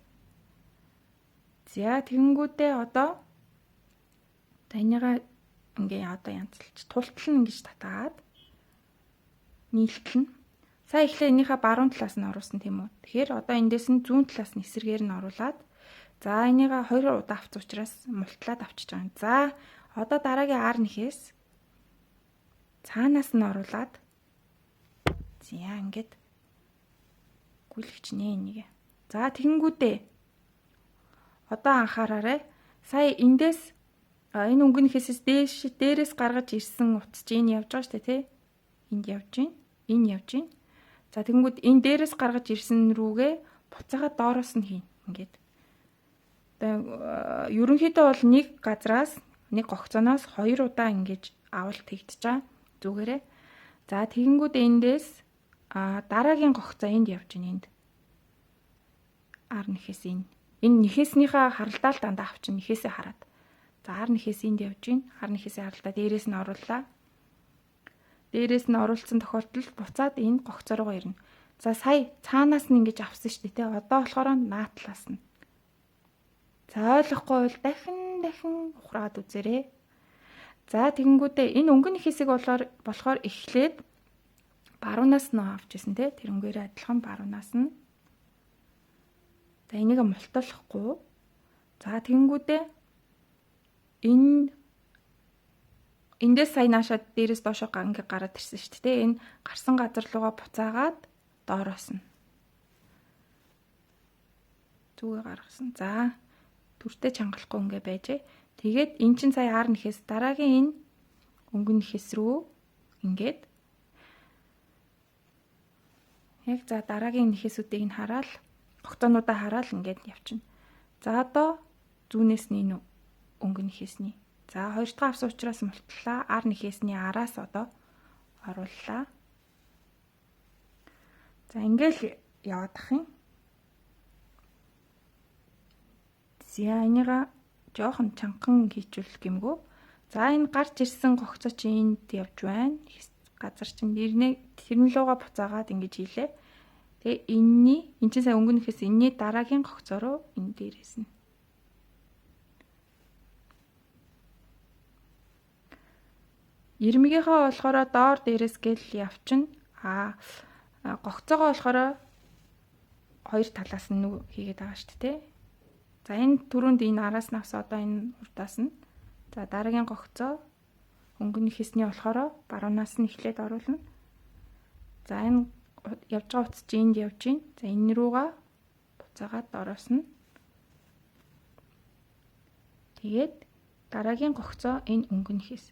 За тэгэнгүүтээ одоо энийгээ ингээ одоо янзлж тултал ингэж татаад нийлтэлнэ. Сая эхлээ энийхээ баруун талаас нь оруулсан тийм үү. Тэгэхээр одоо эндээс нь зүүн талаас нь эсрэгээр нь оруулаад за энийгээ 2 удаа авц учраас мултлаад авчиж байгаа юм. За одоо дараагийн R нэхээс цаанаас нь оруулаад за ингээд гүйлгэж нэ энийг. За тэгэнгүүтээ одоо анхаараарай. Сая эндээс энэ өнгөнийхээс дээрээс гаргаж ирсэн утас чинь энэ явж байгаа шүү дээ тий. Энд явж гин. Энэ явж гин. За тэгэнгүүт энэ дээрээс гаргаж ирсэн рүүгээ буцаага доороос нь хийн. Ингээд. Одоо ерөнхийдөө бол нэг газраас нэг гогцооноос 2 удаа ингэж авалт хийгдэж байгаа зүгээрээ. За тэгэнгүүт эндээс дараагийн гогцоо энд явж гин энд. R нэхээс энэ нэхээснийхээ харалдаа л дандаа авчин нэхээсээ хараад. За R нэхээс энд явж гин. R нэхээсээ харалдаа дээрээс нь орууллаа. Дээрээс нь оруулсан тохиолдолд буцаад энэ гогцоо руу ирнэ. За сая цаанаас нь ингэж авсан шүү дээ. Одоо болохоор наатлаас нь. За ойлгохгүй бол дахин ухраад үзээрэй. За тэгэнгүүтээ энэ өнгөн хэсэг болохоор эхлээд баруунаас нь авч ирсэн те. Тэрнгээрээ адилхан баруунаас нь. За энийг мултлахгүй. За тэгэнгүүтээ эндээс сая наашаа дээрээс доошоо ингээ гараад ирсэн шүү дээ. Энэ гарсан газар руугаа буцаагаад доороос нь. Зүгээ гаргасан. За түртээ чангалахгүй ингээ байжээ. Тэгээд эн чин сая R нэхээс дараагийн энэ өнгөн нэхээс рүү ингээд яг за дараагийн нэхээсүүдийг нь хараад гогцоонуудаа хараад ингээд явчихна. За одоо зүүнээс нь энэ өнгөн нэхээсний. За 2 дахь авсан учраас мултлаа. R нэхээсний араас одоо орууллаа. За ингээл яваадах юм. За энийга жоохон чанхан хийчихвэл гэмгүй. За энэ гарч ирсэн гогцоо чи энд явж байна. Газар чинь тэрэн лугаа буцаагаад ингэж хийлээ. Тэгээ энэ чинь сая өнгөн нэхээс энэний дараагийн гогцоо руу энэ дээрээс нь. Ирмэгийнхаа болохоор доор дээрээс гэл явчихна. Гогцоогоо болохоор хоёр талаас нь нүг хийгээд байгаа шүү дээ. За энэ түрүүнд энэ араас нь авсан одоо энэ урдаас нь. За дараагийн гогцоо өнгөн хийсний болохоор баруунаас нь эхлээд оруулна. За энэ явж байгаа утас чи энд явж гин. За энэ рүүгээ буцаагаад ороосна. Тэгээд дараагийн гогцоо энэ өнгөн хийс.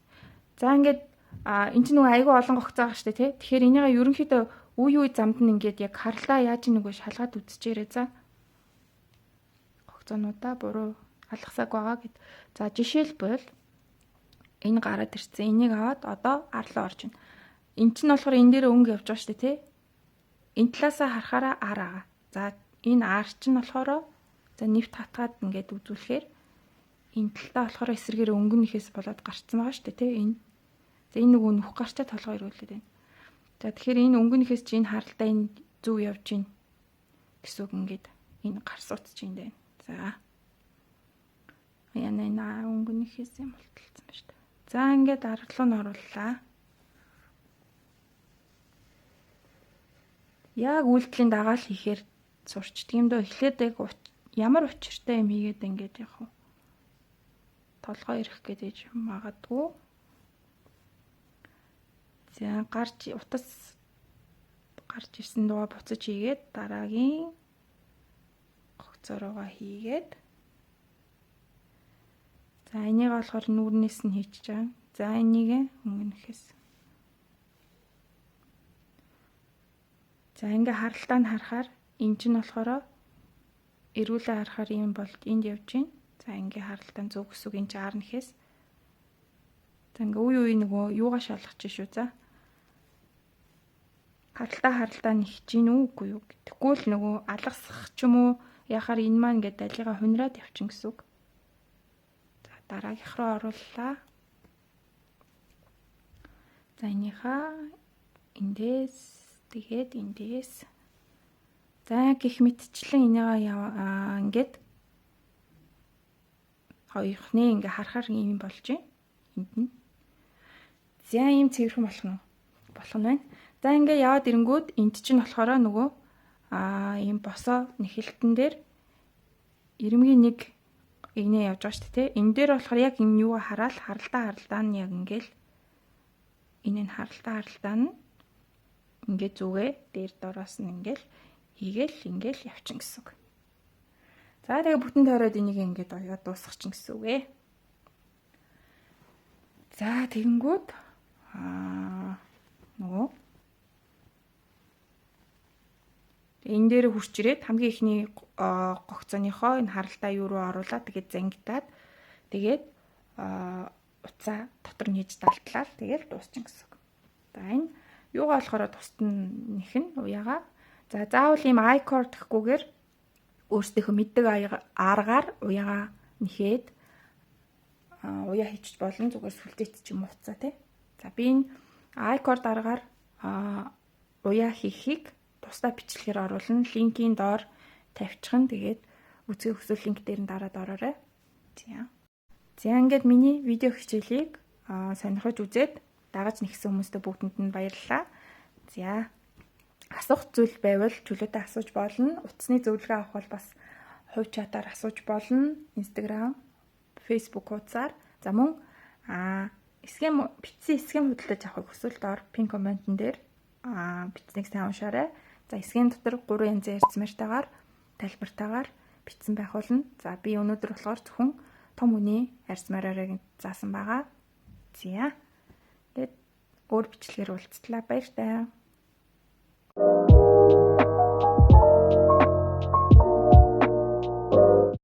За ингээд энэ чинь нөгөө айгүй олон гогцоо байгаа шүү дээ тий. Тэгэхээр энийгээ ерөнхийдөө үе замд нь ингээд яг харлаа яаж нөгөө шалгаад үзчихээрэй за. Гогцоонуудаа буруу алгасааг байгаа гэд. За жишээлбэл энэ гараад ирсэн. Энийг аваад одоо арлаа орж байна. Энд чинь болохоор энэ дээр өнгө явж байгаа шүү дээ тий. Энэ талаасаа харахаараа ар байгаа. За энэ ар чинь болохоор за нэвт хатгаад ингээд үзүүлэхээр энэ талтаа болохоор эсрэгээр өнгөнийхээс болоод гарцсан байгаа шүү дээ тий. Энэ. За энэ нөгөө нүх гарчтай толгой ирүүлээд байна. За тэгэхээр энэ өнгөнийхээс чи энэ харалтаа энэ зүв явж гин гэсэн үг ингээд энэ гарсууц чинь дээ. За. Яна энэ өнгөнийхээс юм болтолцсон ба шүү дээ. За ингээд аргалуу нь орууллаа. Яг үйлдэлийн дагаал хийхээр сурчдаг юм дөө. Эхлээд яг ямар учиртай юм хийгээд ингээд яг хөө толгой ирэх гэдэг юм магадгүй. За утас гарч ирсэн дугаа буцаж хийгээд дараагийн гогцоороо хийгээд за энийг болохоор нүүрнээс нь хийчихэж байгаа. За энийг өнгөнөхөөс. За ингээ харалтаа нь харахаар энэ чинь болохоор эргүүлээ харахаар юм бол энд явж гин. За ингээ харалтаа зөв гэсүг энэ чинь арнахээс. За ингээ үе нөгөө юугаа шалгах чинь шүү за. Харалтаа нэг чинь үгүй юу. Тэгвэл л нөгөө алгасах ч юм уу яхаар энэ маань ингээ далигаа хунраад явчин гэсэн үг. За дараагийнх руу орууллаа. За энийхээ эндээс тэгээд эндээс за гих мэтчлэн энийг ингээд хоёрхны ингээ харахаар юм болж байна. Энд нь. За ийм цэвэрхэн болох нь байна. За ингээ яваад ирэнгүүт энд чинь болохоор нөгөө ийм босоо нэхэлтэн дээр ирмгийн нэг игнээ явж байгаа шүү дээ. Энэ дээр болохоор яг энэ юу хараал харалтаа нь яг ингээл энэ харалтаа нь ингээ зүгээ дээр дороос нь ингээл ингээл явчин гэсэн үг. За тэгээ бүтэн тойроод энийг ингээд оёо дуусгах чинь гэсэн үг ээ. За тэгэнгүүт нөгөө энэ дээр хурч ирээд хамгийн ихний гогцооныхоо энэ харалтаа юу руу оруулаад тэгээд зангидаад тэгээд уцаа дотор нь хийж далтлаад тэгээд дуусчин гэсэн үг. За энэ юугаа болохоор тусад нь нэхэн уяагаа. За заавал ийм i-cord гэхгүйгээр өөрсдийнхөө мэддэг аргаар уяагаа нэхэд уяа хийчих болно. Зүгээр сүлдээт ч юм уу уцаа тий. За би энэ i-cord аргаар уяа хийхийг тусдаа бичлэгээр оруулна. Линкийн доор тавьчихна. Тэгээд үзэх хүсвэл линк дээр нь дараад ороорой. За ингээд миний видео хичээлийг сонирхож үзээд дагаж нэгсэн хүмүүстээ бүгдэнд нь баярлалаа. За асуух зүйл байвал чөлөөтэй асууж болно. Утасны зөвлөгөө авах бол бас хувь чатаар асууж болно. Instagram, Facebook хуудасаар. За мөн бичсэн эсгэн худалдаж авахыг хүсвэл доор пин комментэн дээр бичснийг сайн уншаарай. За эсгийн дотор 3 янзын ярьцмартайгаар тайлбартайгаар бичсэн байх болно. За би өнөөдөр болохоор зөвхөн том үний ярьцмаараарыг заасан байгаа. За тэгээд өөр бичлэгээр уулзтлаа баяртай.